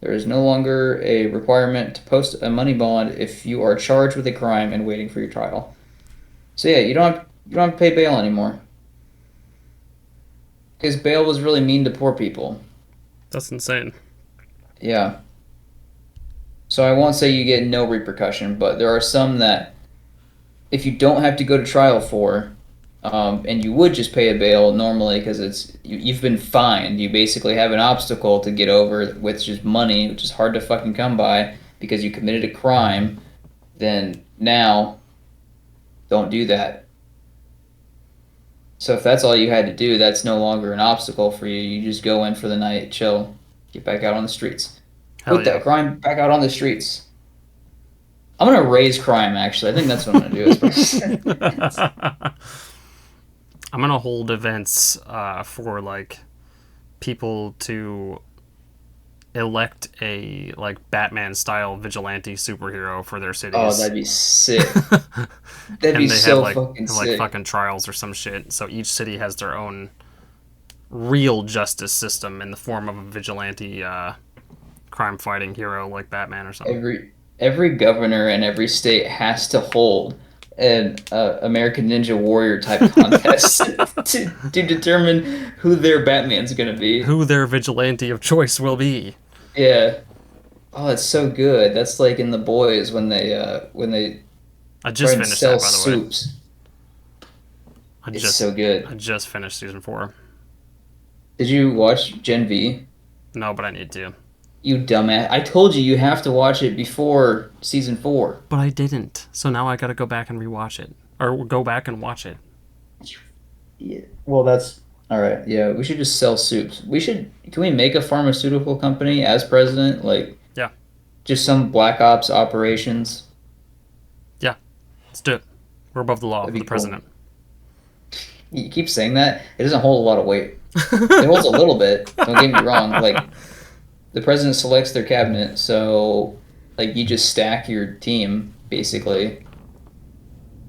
There is no longer a requirement to post a money bond if you are charged with a crime and waiting for your trial. So yeah, you don't have to pay bail anymore. Because bail was really mean to poor people. That's insane. Yeah. So I won't say you get no repercussion, but there are some that if you don't have to go to trial for, and you would just pay a bail normally because you've been fined. You basically have an obstacle to get over, which is money, which is hard to fucking come by because you committed a crime. Then now, don't do that. So if that's all you had to do, that's no longer an obstacle for you. You just go in for the night, chill, get back out on the streets. Hell Put yeah. that crime back out on the streets. I'm gonna raise crime. Actually, I think that's what I'm gonna do. I'm gonna hold events for like people to elect a like Batman style vigilante superhero for their cities. Oh, that'd be sick. That'd and be they so have fucking like sick. fucking trials or some shit. So each city has their own real justice system in the form of a vigilante crime fighting hero like Batman or something. Every governor in every state has to hold an American Ninja Warrior type contest to determine who their Batman's gonna be. Who their vigilante of choice will be. Yeah. Oh, it's so good. That's like in The Boys when they I try just and finished sell that, by the way. soups. I It's just so good. I just finished season 4. Did you watch Gen V? No, but I need to. You dumbass. I told you you have to watch it before season 4. But I didn't. So now I gotta go back and rewatch it. Or go back and watch it. Yeah. Well, that's all right. Yeah, we should just sell soups. Can we make a pharmaceutical company as president? Like, Yeah. just some black ops operations? Yeah. Let's do it. We're above the law That'd for be the cool. president. You keep saying that. It doesn't hold a lot of weight. It holds a little bit. Don't get me wrong. Like, the president selects their cabinet, so like you just stack your team basically.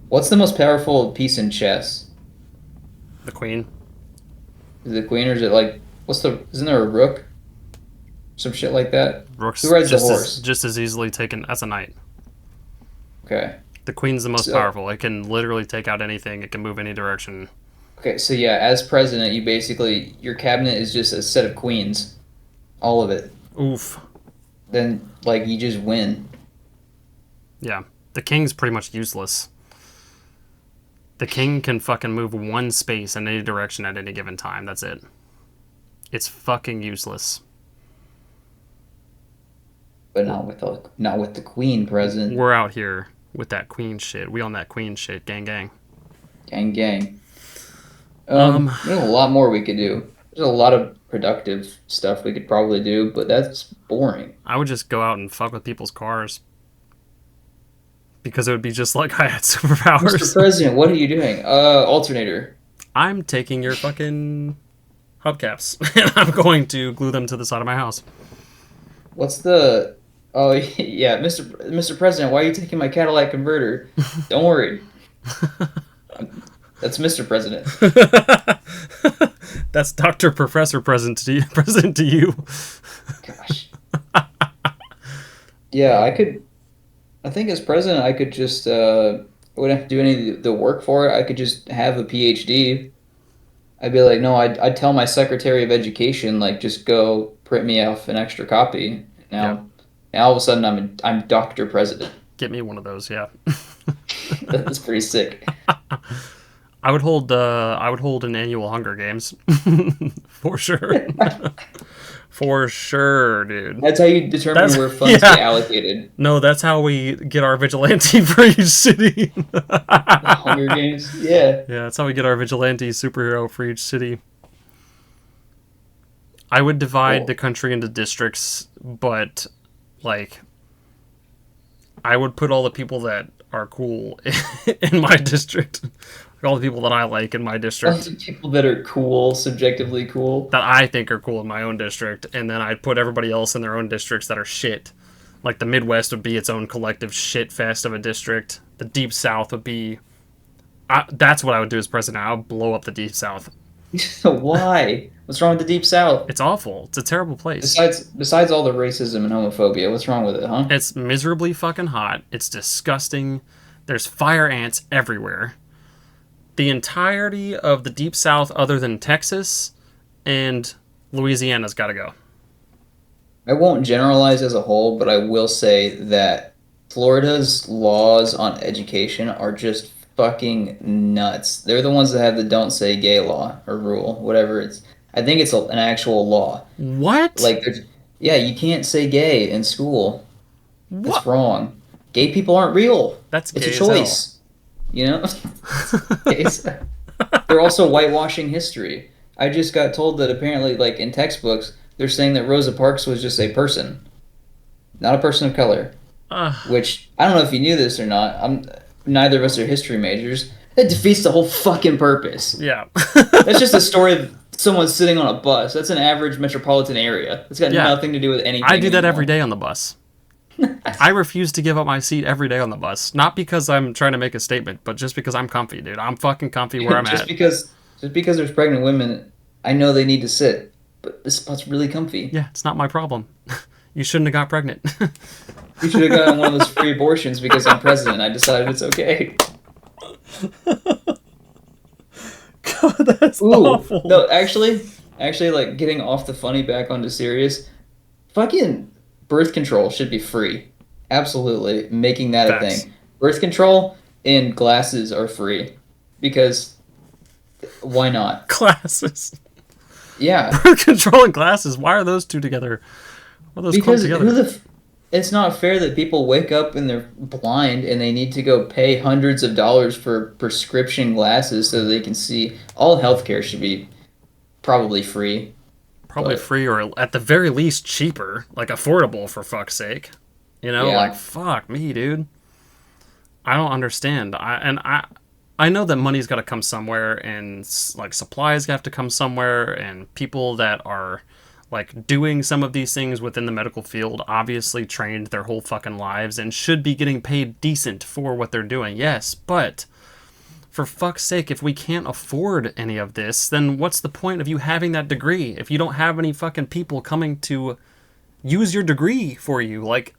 What's the most powerful piece in chess? The queen. Is it the queen or is it like isn't there a rook? Some shit like that? Rook's Who rides the just horse? just as easily taken as a knight. Okay. The queen's the most So powerful. It can literally take out anything. It can move any direction. okay, so yeah, as president, you basically your cabinet is just a set of queens, all of it. Oof. Then like you just win. Yeah. The king's pretty much useless. The king can fucking move one space in any direction at any given time. That's it. It's fucking useless. But not with the queen present. We're out here with that queen shit. We on that queen shit. Gang, gang. Gang gang. Um, There's a lot more we could do. There's a lot of productive stuff we could probably do, but that's boring. I would just go out and fuck with people's cars. Because it would be just like I had Mr. superpowers. President, what are you doing? Alternator. I'm taking your fucking hubcaps and I'm going to glue them to the side of my house. What's the Oh yeah, Mr. President, why are you taking my Cadillac converter? Don't worry. That's Mr. President. That's Dr. Professor present to you. Gosh. Yeah, I think as president I could just I wouldn't have to do any of the work for it. I could just have a PhD. I'd be like, no, I'd tell my Secretary of Education, like, just go print me off an extra copy. Yeah. Now all of a sudden I'm Dr. President. Get me one of those, yeah. That's pretty sick. I would hold an annual Hunger Games for sure. For sure, dude. That's how you determine That's where funds get yeah. allocated. No, that's how we get our vigilante for each city. The Hunger Games. Yeah. Yeah, that's how we get our vigilante superhero for each city. I would divide the Well, country into districts, but like I would put all the people that are cool in my district. All the people that I like in my lots district of people that are cool, subjectively cool. that I think are cool in my own district, and then I'd put everybody else in their own districts that are shit. Like the Midwest would be its own collective shit fest of a district. The Deep South would be. That's what I would do as president. I would blow up the Deep South. Why? What's wrong with the Deep South? It's awful. It's a terrible place. Besides all the racism and homophobia, what's wrong with it, huh? It's miserably fucking hot. It's disgusting. There's fire ants everywhere. The entirety of the Deep South, other than Texas and Louisiana's got to go. I won't generalize as a whole, but I will say that Florida's laws on education are just fucking nuts. They're the ones that have the don't say gay law or rule, whatever it's. I think it's an actual law. What? Like, yeah, you can't say gay in school. That's What? wrong. Gay people aren't real. That's It's gay a as hell. choice. You know? They're also whitewashing history. I just got told that apparently, like in textbooks, they're saying that Rosa Parks was just a person, not a person of color. Uh, Which I don't know if you knew this or not. Neither of us are history majors. That defeats the whole fucking purpose. yeah. That's just a story of someone sitting on a bus. That's an average metropolitan area. It's got Yeah. nothing to do with anything. I do that anymore. every day on the bus. I refuse to give up my seat every day on the bus. Not because I'm trying to make a statement, but just because I'm comfy, dude. I'm fucking comfy where I'm just at. because there's pregnant women, I know they need to sit, but this spot's really comfy. Yeah, it's not my problem. You shouldn't have got pregnant. You should have gotten one of those free abortions because I'm president. I decided it's okay. God, that's Ooh, awful. no, actually, like getting off the funny back onto serious. Fucking birth control should be free. Absolutely, making that a Facts. thing. Birth control and glasses are free because why not? Glasses. Yeah, Birth control and glasses. Why are those two together? Why are those clumped because together? it's not fair that people wake up and they're blind and they need to go pay hundreds of dollars for prescription glasses so they can see. All healthcare should be probably free. Probably But free or at the very least cheaper. Like affordable for fuck's sake. You know, like yeah, fuck me, dude. I don't understand. I know that money's got to come somewhere, and like supplies have to come somewhere, and people that are like doing some of these things within the medical field obviously trained their whole fucking lives and should be getting paid decent for what they're doing. Yes, but for fuck's sake, if we can't afford any of this, then what's the point of you having that degree if you don't have any fucking people coming to use your degree for you? Like,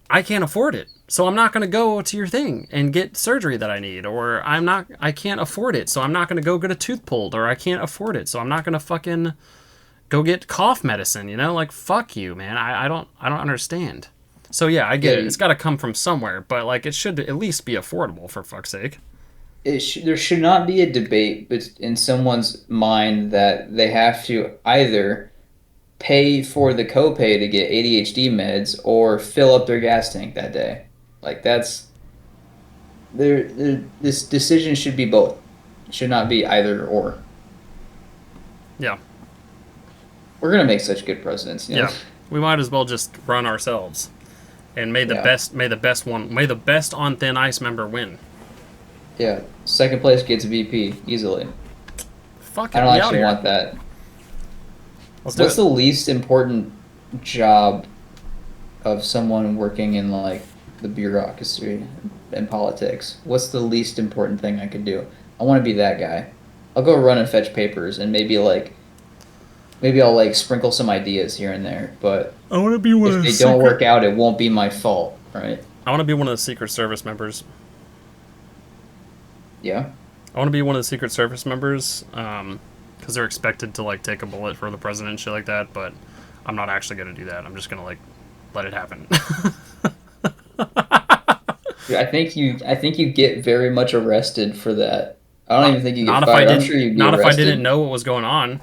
I can't afford it. So I'm not going to go to your thing and get surgery that I need, or I can't afford it. So I'm not going to go get a tooth pulled, or I can't afford it. So I'm not going to fucking go get cough medicine, you know? Like, fuck you, man. I don't understand. So yeah, I get it. yeah. It's got to come from somewhere, but like it should at least be affordable for fuck's sake. There should not be a debate in someone's mind that they have to either pay for the copay to get ADHD meds or fill up their gas tank that day. Like that's this decision should be both. It should not be either or. Yeah. We're gonna make such good presidents, you know? Yeah. We might as well just run ourselves. And may the Yeah. best on thin ice member win. Yeah. Second place gets VP easily. Fuck I it, don't we out actually here. want that. Let's do What's it. the least important job of someone working in like the bureaucracy and politics? What's the least important thing I could do? I want to be that guy. I'll go run and fetch papers and maybe I'll like sprinkle some ideas here and there, but I want to be one if of the they don't secret. work out, it won't be my fault, right? I want to be one of the Secret Service members. Yeah. I want to be one of the Secret Service members, because they're expected to like take a bullet for the president and shit like that. But I'm not actually gonna do that. I'm just gonna like let it happen. Yeah, I think you get very much arrested for that. I don't even think you get Not if I fired. I'm didn't. sure you get Not if I arrested. didn't know what was going on.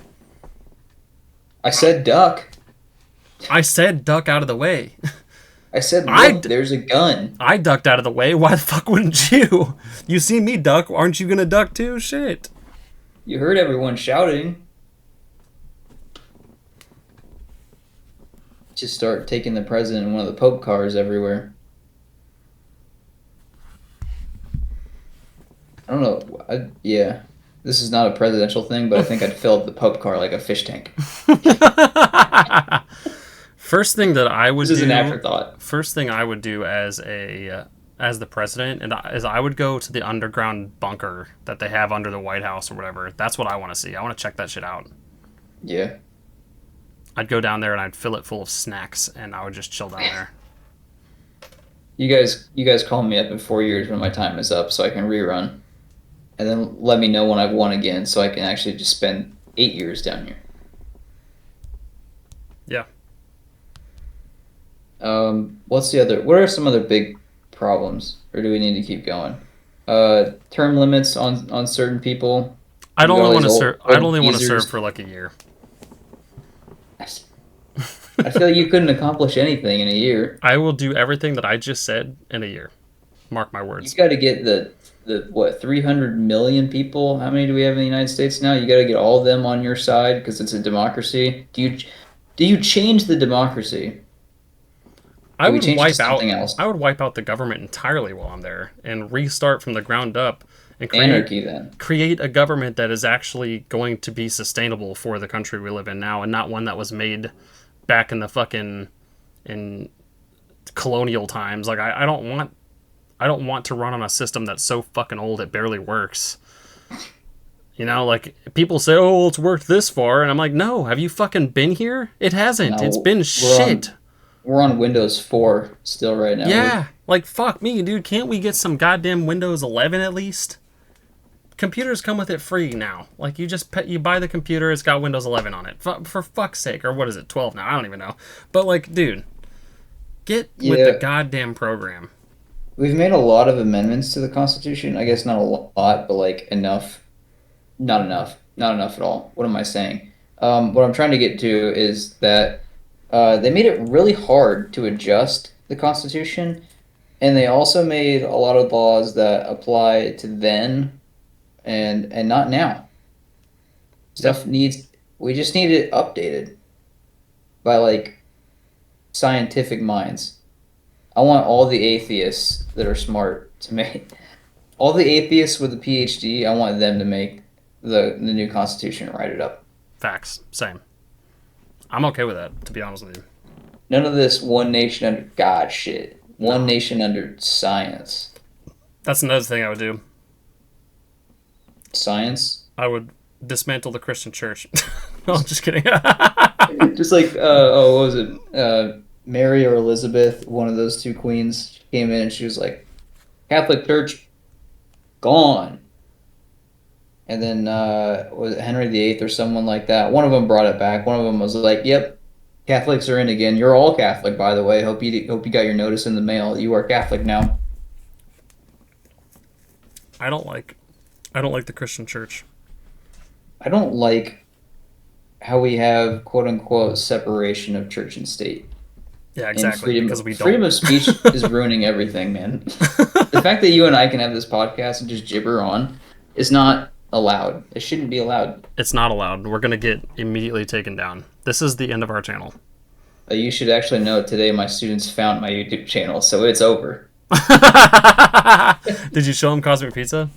I said duck. I said duck out of the way. I said, look, there's a gun. I ducked out of the way. Why the fuck wouldn't you? You see me duck. Aren't you gonna duck too? Shit. You heard everyone shouting. Just start taking the president in one of the Pope cars everywhere. I don't know. Yeah. This is not a presidential thing, but I think I'd fill up the Pope car like a fish tank. First thing that I would do. This is an afterthought. First thing I would do as the president is I would go to the underground bunker that they have under the White House or whatever. That's what I want to see. I want to check that shit out. Yeah. I'd go down there and I'd fill it full of snacks and I would just chill down there. You guys call me up in 4 years when my time is up so I can rerun. And then let me know when I've won again so I can actually just spend 8 years down here. Yeah. What are some other big problems? Or do we need to keep going? Term limits on certain people. I'd only want to serve for like a year. I feel like you couldn't accomplish anything in a year. I will do everything that I just said in a year. Mark my words. You got to get the 300 million people. How many do we have in the United States now? You got to get all of them on your side because it's a democracy. Do you change the democracy? I would wipe out the government entirely while I'm there and restart from the ground up and create a government that is actually going to be sustainable for the country we live in now and not one that was made back in the fucking colonial times. Like I don't want to run on a system that's so fucking old it barely works. You know, like people say, "Oh, it's worked this far," and I'm like, "No, have you fucking been here? It hasn't. No, it's been shit." We're on Windows 4 still right now. Yeah, like fuck me, dude. Can't we get some goddamn Windows 11 at least? Computers come with it free now. Like you buy the computer, it's got Windows 11 on it. For fuck's sake, or what is it, 12 now? I don't even know. But like, dude, get with the goddamn program. We've made a lot of amendments to the Constitution. I guess not a lot, but like enough. Not enough. Not enough at all. What am I saying? What I'm trying to get to is that they made it really hard to adjust the Constitution, and they also made a lot of laws that apply to then and not now. We just need it updated by like scientific minds. I want all the atheists that are smart to make all the atheists with a PhD. I want them to make the new Constitution and write it up. Facts. Same. I'm okay with that, to be honest with you. None of this one nation under God shit. One nation under science. That's another thing I would do. Science? I would dismantle the Christian church. No, I'm just kidding. Just like, what was it? Mary or Elizabeth, one of those two queens, she came in and she was like, Catholic Church, gone. And then, was it Henry VIII or someone like that? One of them brought it back. One of them was like, yep, Catholics are in again. You're all Catholic, by the way. Hope you got your notice in the mail. You are Catholic now. I don't like the Christian church. I don't like how we have quote unquote separation of church and state. Yeah, exactly. Because freedom of speech is ruining everything, man. The fact that you and I can have this podcast and just gibber on is not allowed. It shouldn't be allowed. It's not allowed. We're going to get immediately taken down. This is the end of our channel. You should actually know today my students found my YouTube channel, so it's over. Did you show them Cosmic Pizza?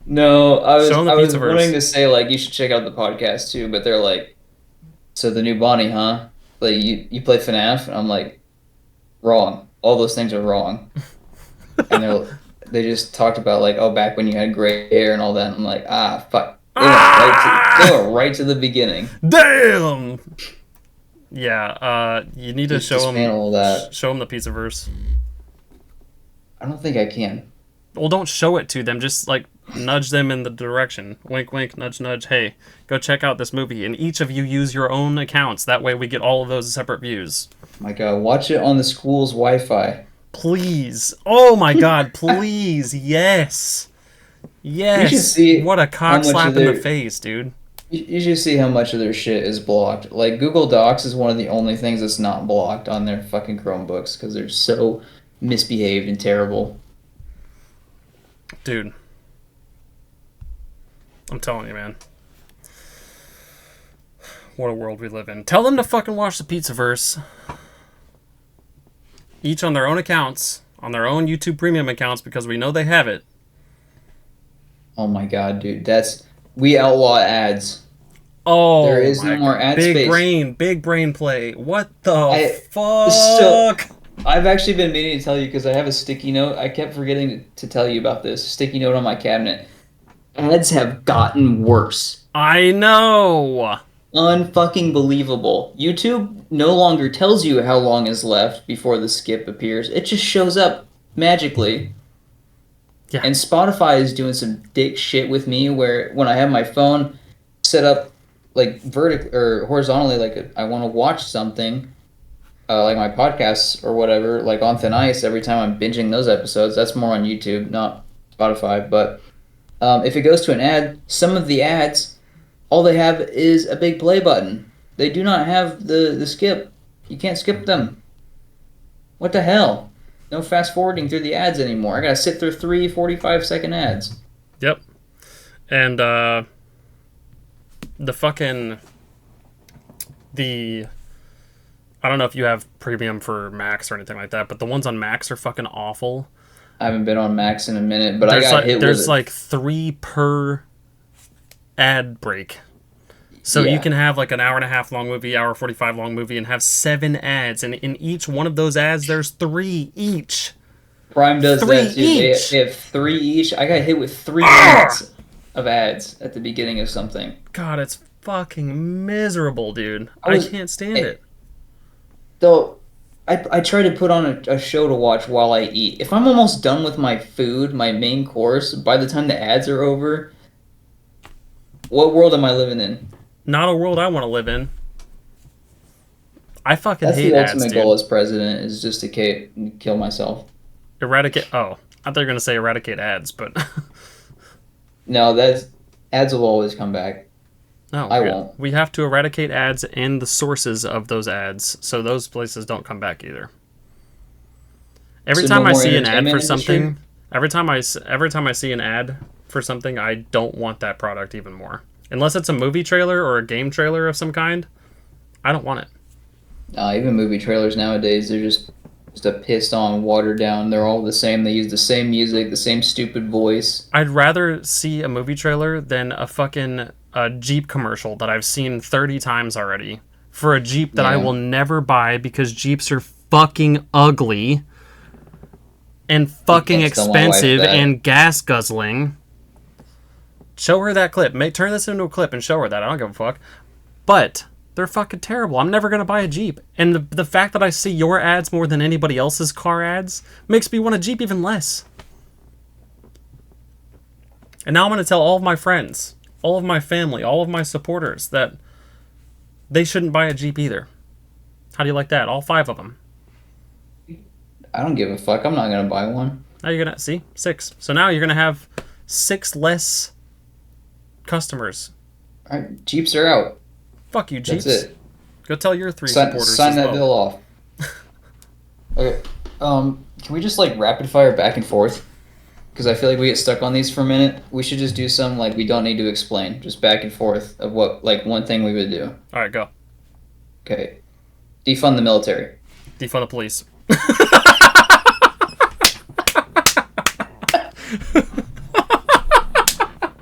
No, I was wanting to say, like, you should check out the podcast, too, but they're like, so the new Bonnie, huh? Like, you play FNAF? And I'm like, wrong. All those things are wrong. And they just talked about, like, oh, back when you had gray hair and all that. And I'm like, fuck. They went right to the beginning. Damn! Yeah, you need to show them the Pizzaverse. I don't think I can. Well, don't show it to them. Just, like, nudge them in the direction. Wink, wink, nudge, nudge. Hey, go check out this movie. And each of you use your own accounts. That way we get all of those separate views. My God, watch it on the school's Wi-Fi. Please. Oh, my God, please. Yes. Yes. You should see what a cock slap in the face, dude. You should see how much of their shit is blocked. Like Google Docs is one of the only things that's not blocked on their fucking Chromebooks because they're so misbehaved and terrible. Dude, I'm telling you, man. What a world we live in. Tell them to fucking watch the Pizzaverse. Each on their own accounts, on their own YouTube Premium accounts, because we know they have it. Oh my god, dude, we outlaw ads. There Oh is no my more god. ad space. Big brain play. What the I so fuck? I've actually been meaning to tell you because I have a sticky note. I kept forgetting to tell you about this sticky note on my cabinet. Ads have gotten worse. I know. Unfucking believable. YouTube no longer tells you how long is left before the skip appears. It just shows up magically. Yeah. And Spotify is doing some dick shit with me where when I have my phone set up like vertically or horizontally, like I want to watch something, like my podcasts or whatever, like on Thin Ice, every time I'm binging those episodes, that's more on YouTube, not Spotify. But if it goes to an ad, some of the ads, all they have is a big play button. They do not have the skip. You can't skip them. What the hell? No fast forwarding through the ads anymore. I gotta sit through 3 45-second ads. Yep. And the fucking the I don't know if you have premium for Max or anything like that, but the ones on Max are fucking awful. I haven't been on Max in a minute, but There's I got like hit there's with it. like 3 per ad break. So you Yeah. can have like an hour and a half long movie, hour 45 long movie, and have 7 ads, and in each one of those ads there's 3 each. Prime does 3 that too. each. They have 3 each. I got hit with 3 Ah! minutes of ads at the beginning of something. God, it's fucking miserable, dude. I was- can't stand it- it. Though I try to put on a show to watch while I eat. If I'm almost done with my food, my main course, by the time the ads are over, what world am I living in? Not a world I want to live in. I fucking That's hate the ads, ultimate dude. goal as president is just to kill myself. Eradicate. Oh, I thought you were gonna say eradicate ads, but No, that's ads will always come back. no, I won't. We have to eradicate ads and the sources of those ads, so those places don't come back either. Every So time no I more see an ad entertainment for industry? something, every time I see an ad for something, I don't want that product even more. Unless it's a movie trailer or a game trailer of some kind, I don't want it. Even movie trailers nowadays, they're just a pissed on, watered down. They're all the same. They use the same music, the same stupid voice. I'd rather see a movie trailer than a fucking Jeep commercial that I've seen 30 times already for a Jeep that I Yeah. will never buy because Jeeps are fucking ugly and fucking can't tell my wife expensive that. and gas guzzling. Show her that clip. Turn this into a clip and show her that. I don't give a fuck. But they're fucking terrible. I'm never going to buy a Jeep. And the fact that I see your ads more than anybody else's car ads makes me want a Jeep even less. And now I'm going to tell all of my friends, all of my family, all of my supporters that they shouldn't buy a Jeep either. How do you like that? All 5 of them. I don't give a fuck. I'm not gonna buy one. Now you're going to see 6. So now you're going to have 6 less customers. All right, Jeeps are out. Fuck you, Jeeps. That's it. Go tell your 3 Sign supporters sign as that well. bill off. Okay. Can we just like rapid fire back and forth? Because I feel like we get stuck on these for a minute. We should just do some like we don't need to explain, just back and forth of what like one thing we would do. All right, go. Okay. Defund the military. Defund the police.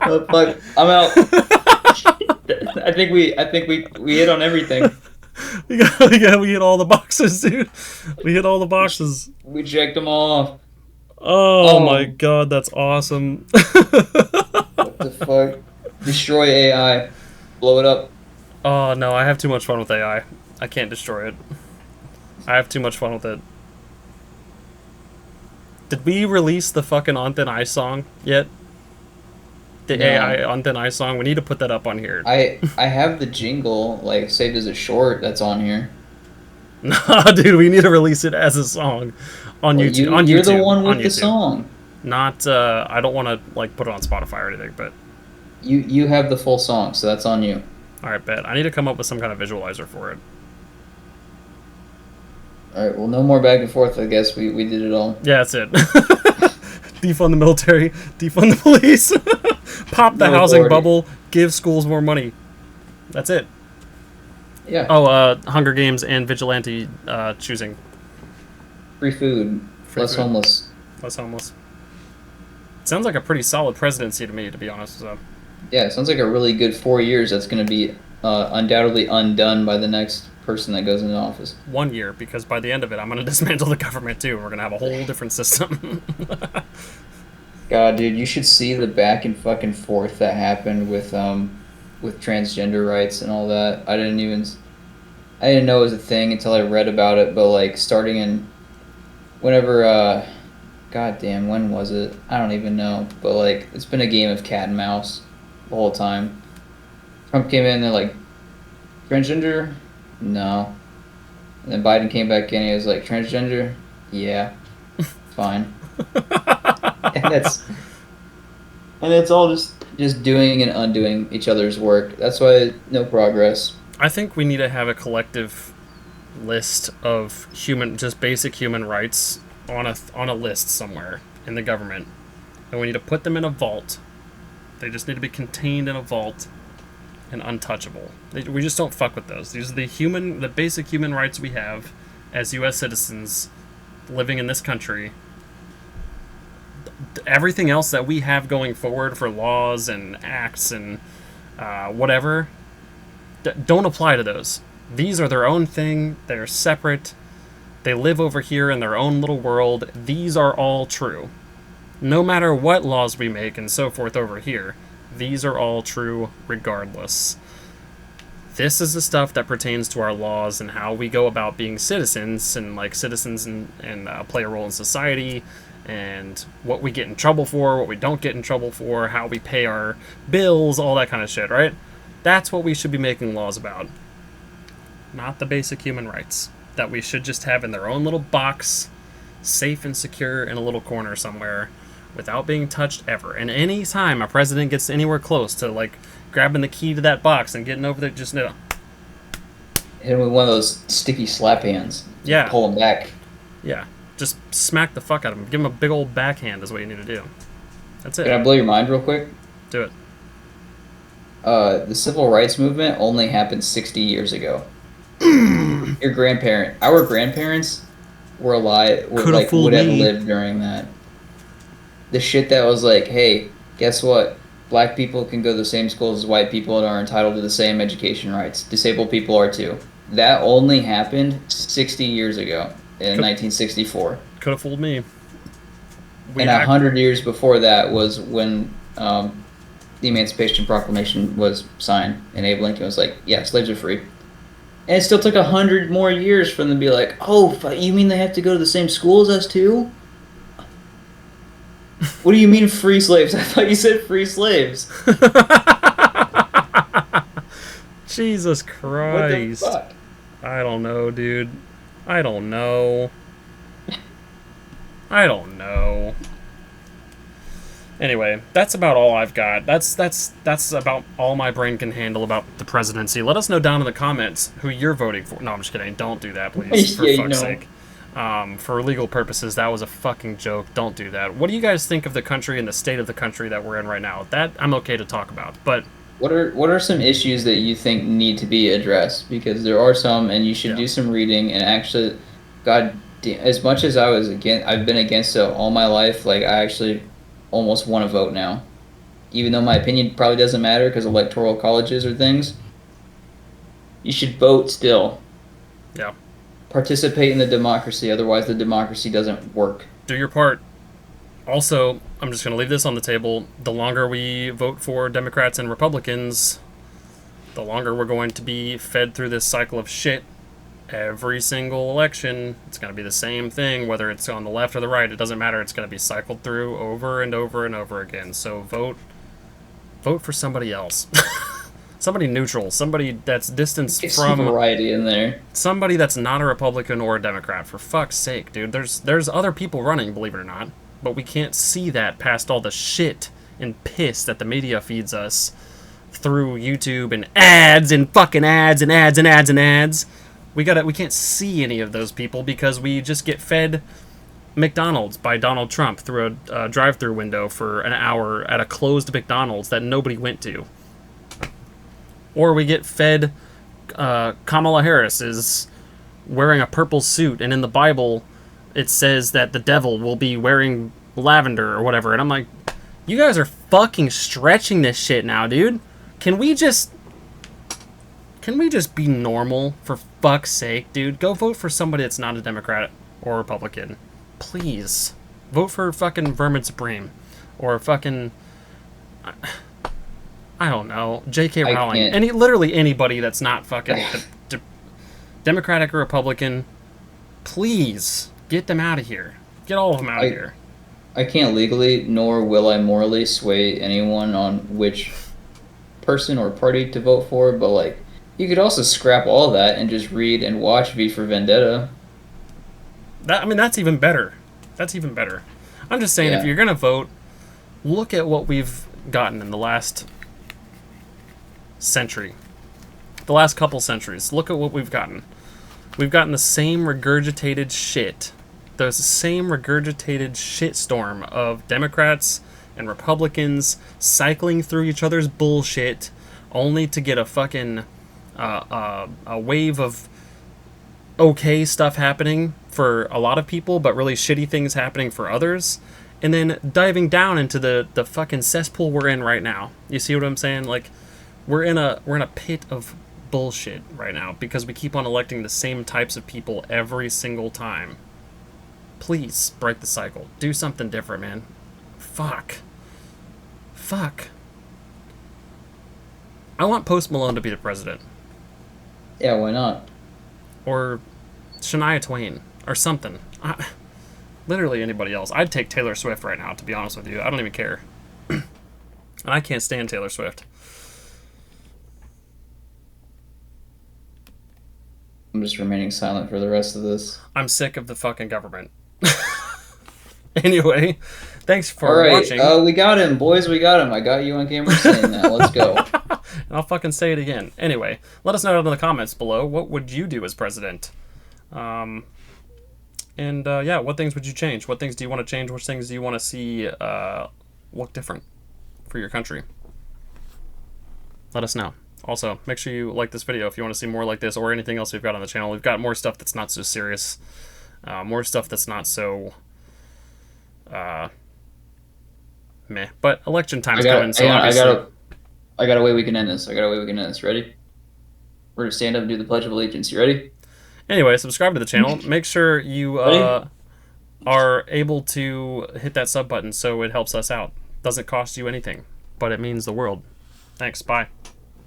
Oh, fuck. I'm out. I think we hit on everything. we hit all the boxes, dude. We hit all the boxes. We checked them all off. Oh, Oh. my god, that's awesome. What the fuck? Destroy AI. Blow it up. Oh no, I have too much fun with AI. I can't destroy it. I have too much fun with it. Did we release the fucking On Thin Ice song yet? The No. AI On Thin Ice song? We need to put that up on here. I have the jingle like saved as a short that's on here. Nah, dude, we need to release it as a song on Well, YouTube. you're YouTube. the one on with the YouTube. song. Not, I don't want to like put it on Spotify or anything, but You have the full song, so that's on you. All right, bet. I need to come up with some kind of visualizer for it. All right. Well, no more back and forth. I guess we did it all. Yeah, that's it. Defund the military, defund the police, pop the No housing authority. bubble, give schools more money. That's it. Yeah. Oh, Hunger Games and vigilante choosing. Free food. Free Less food, homeless. less homeless. Sounds like a pretty solid presidency to me, to be honest. So. Yeah. Sounds like a really good 4 years. That's going to be undoubtedly undone by the next person that goes into office. 1 year, because by the end of it, I'm going to dismantle the government too, and we're going to have a whole different system. God, dude, you should see the back and fucking forth that happened with transgender rights and all that. I didn't know it was a thing until I read about it, but like starting in whenever god damn, when was it? I don't even know. But like it's been a game of cat and mouse the whole time. Trump came in, they're like, transgender? No. And then Biden came back in, he was like, transgender? Yeah. Fine. And that's all just doing and undoing each other's work. That's why no progress. I think we need to have a collective list of just basic human rights on a list somewhere in the government, and we need to put them in a vault. They just need to be contained in a vault and untouchable. We just don't fuck with those. These are the basic human rights we have as U.S. citizens living in this country. Everything else that we have going forward for laws and acts and whatever don't apply to those. These are their own thing. They're separate. They live over here in their own little world. These are all true. No matter what laws we make and so forth over here, these are all true regardless. This is the stuff that pertains to our laws and how we go about being citizens and play a role in society, and what we get in trouble for, what we don't get in trouble for, how we pay our bills, all that kind of shit, right? That's what we should be making laws about. Not the basic human rights that we should just have in their own little box, safe and secure in a little corner somewhere, without being touched ever. And any time a president gets anywhere close to like grabbing the key to that box and getting over there, just know. Hit him with one of those sticky slap hands. Yeah. Pull him back. Yeah. Just smack the fuck out of him. Give him a big old backhand is what you need to do. That's it. Can I blow your mind real quick? Do it. The civil rights movement only happened 60 years ago. Our grandparents were alive, would have lived during that. The shit that was like, hey, guess what? Black people can go to the same schools as white people and are entitled to the same education rights. Disabled people are too. That only happened 60 years ago in 1964. Could have fooled me. And 100 years before that was when the Emancipation Proclamation was signed, and Abe Lincoln was like, yeah, slaves are free. And it still took 100 more years for them to be like, oh, you mean they have to go to the same school as us too? What do you mean free slaves? I thought you said free slaves. Jesus Christ. What the fuck? I don't know, dude. I don't know. I don't know. Anyway, that's about all I've got. That's about all my brain can handle about the presidency. Let us know down in the comments who you're voting for. No, I'm just kidding. Don't do that, please. For fuck's sake. For legal purposes, that was a fucking joke. Don't do that. What do you guys think of the country and the state of the country that we're in right now? That I'm okay to talk about, but what are some issues that you think need to be addressed? Because there are some, and you should do some reading and actually, God damn, as much as I've been against it all my life. Like I actually almost want to vote now, even though my opinion probably doesn't matter because electoral colleges or things. You should vote still. Yeah. Participate in the democracy, otherwise the democracy doesn't work. Do your part. Also, I'm just going to leave this on the table. The longer we vote for Democrats and Republicans, the longer we're going to be fed through this cycle of shit. Every single election, it's going to be the same thing, whether it's on the left or the right. It doesn't matter. It's going to be cycled through over and over and over again. So vote for somebody else. Somebody neutral. Somebody that's distanced Get from some variety in there. Somebody that's not a Republican or a Democrat. For fuck's sake, dude. There's other people running, believe it or not, but we can't see that past all the shit and pissed that the media feeds us through YouTube and ads and fucking ads and ads and ads and ads. We can't see any of those people because we just get fed McDonald's by Donald Trump through a drive-through window for an hour at a closed McDonald's that nobody went to. Or we get fed Kamala Harris is wearing a purple suit, and in the Bible it says that the devil will be wearing lavender or whatever. And I'm like, you guys are fucking stretching this shit now, dude. Can we just be normal, for fuck's sake, dude? Go vote for somebody that's not a Democrat or Republican. Please. Vote for fucking Vermin Supreme. Or fucking, I don't know, J.K. Rowling. Literally anybody that's not fucking Democratic or Republican. Please. Get them out of here. Get all of them out of here. I can't legally, nor will I morally sway anyone on which person or party to vote for, but, like, you could also scrap all that and just read and watch V for Vendetta. That's even better. That's even better. I'm just saying, if you're going to vote, look at what we've gotten in the last century. The last couple centuries. Look at what we've gotten. We've gotten the same regurgitated shit. There's the same regurgitated shitstorm of Democrats and Republicans cycling through each other's bullshit only to get a fucking a wave of okay stuff happening for a lot of people, but really shitty things happening for others, and then diving down into the fucking cesspool we're in right now. You see what I'm saying? Like, we're in a pit of bullshit right now because we keep on electing the same types of people every single time. Please break the cycle. Do something different, man. Fuck. I want Post Malone to be the president. Yeah, why not? Or Shania Twain. Or something. Literally anybody else. I'd take Taylor Swift right now, to be honest with you. I don't even care. And I can't stand Taylor Swift. I'm just remaining silent for the rest of this. I'm sick of the fucking government. Anyway, thanks for watching. We got him, boys. We got him. I got you on camera saying that. Let's go. And I'll fucking say it again. Anyway, let us know in the comments below. What would you do as president? What things would you change? What things do you want to change? Which things do you want to see look different for your country? Let us know. Also, make sure you like this video if you want to see more like this or anything else we've got on the channel. We've got more stuff that's not so serious. More stuff that's not so meh. But election time's coming, so obviously... I got a way we can end this. Ready? We're gonna stand up and do the Pledge of Allegiance. You ready? Anyway, subscribe to the channel. Make sure you are able to hit that sub button so it helps us out. Doesn't cost you anything, but it means the world. Thanks. Bye.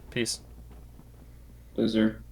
Peace. Loser.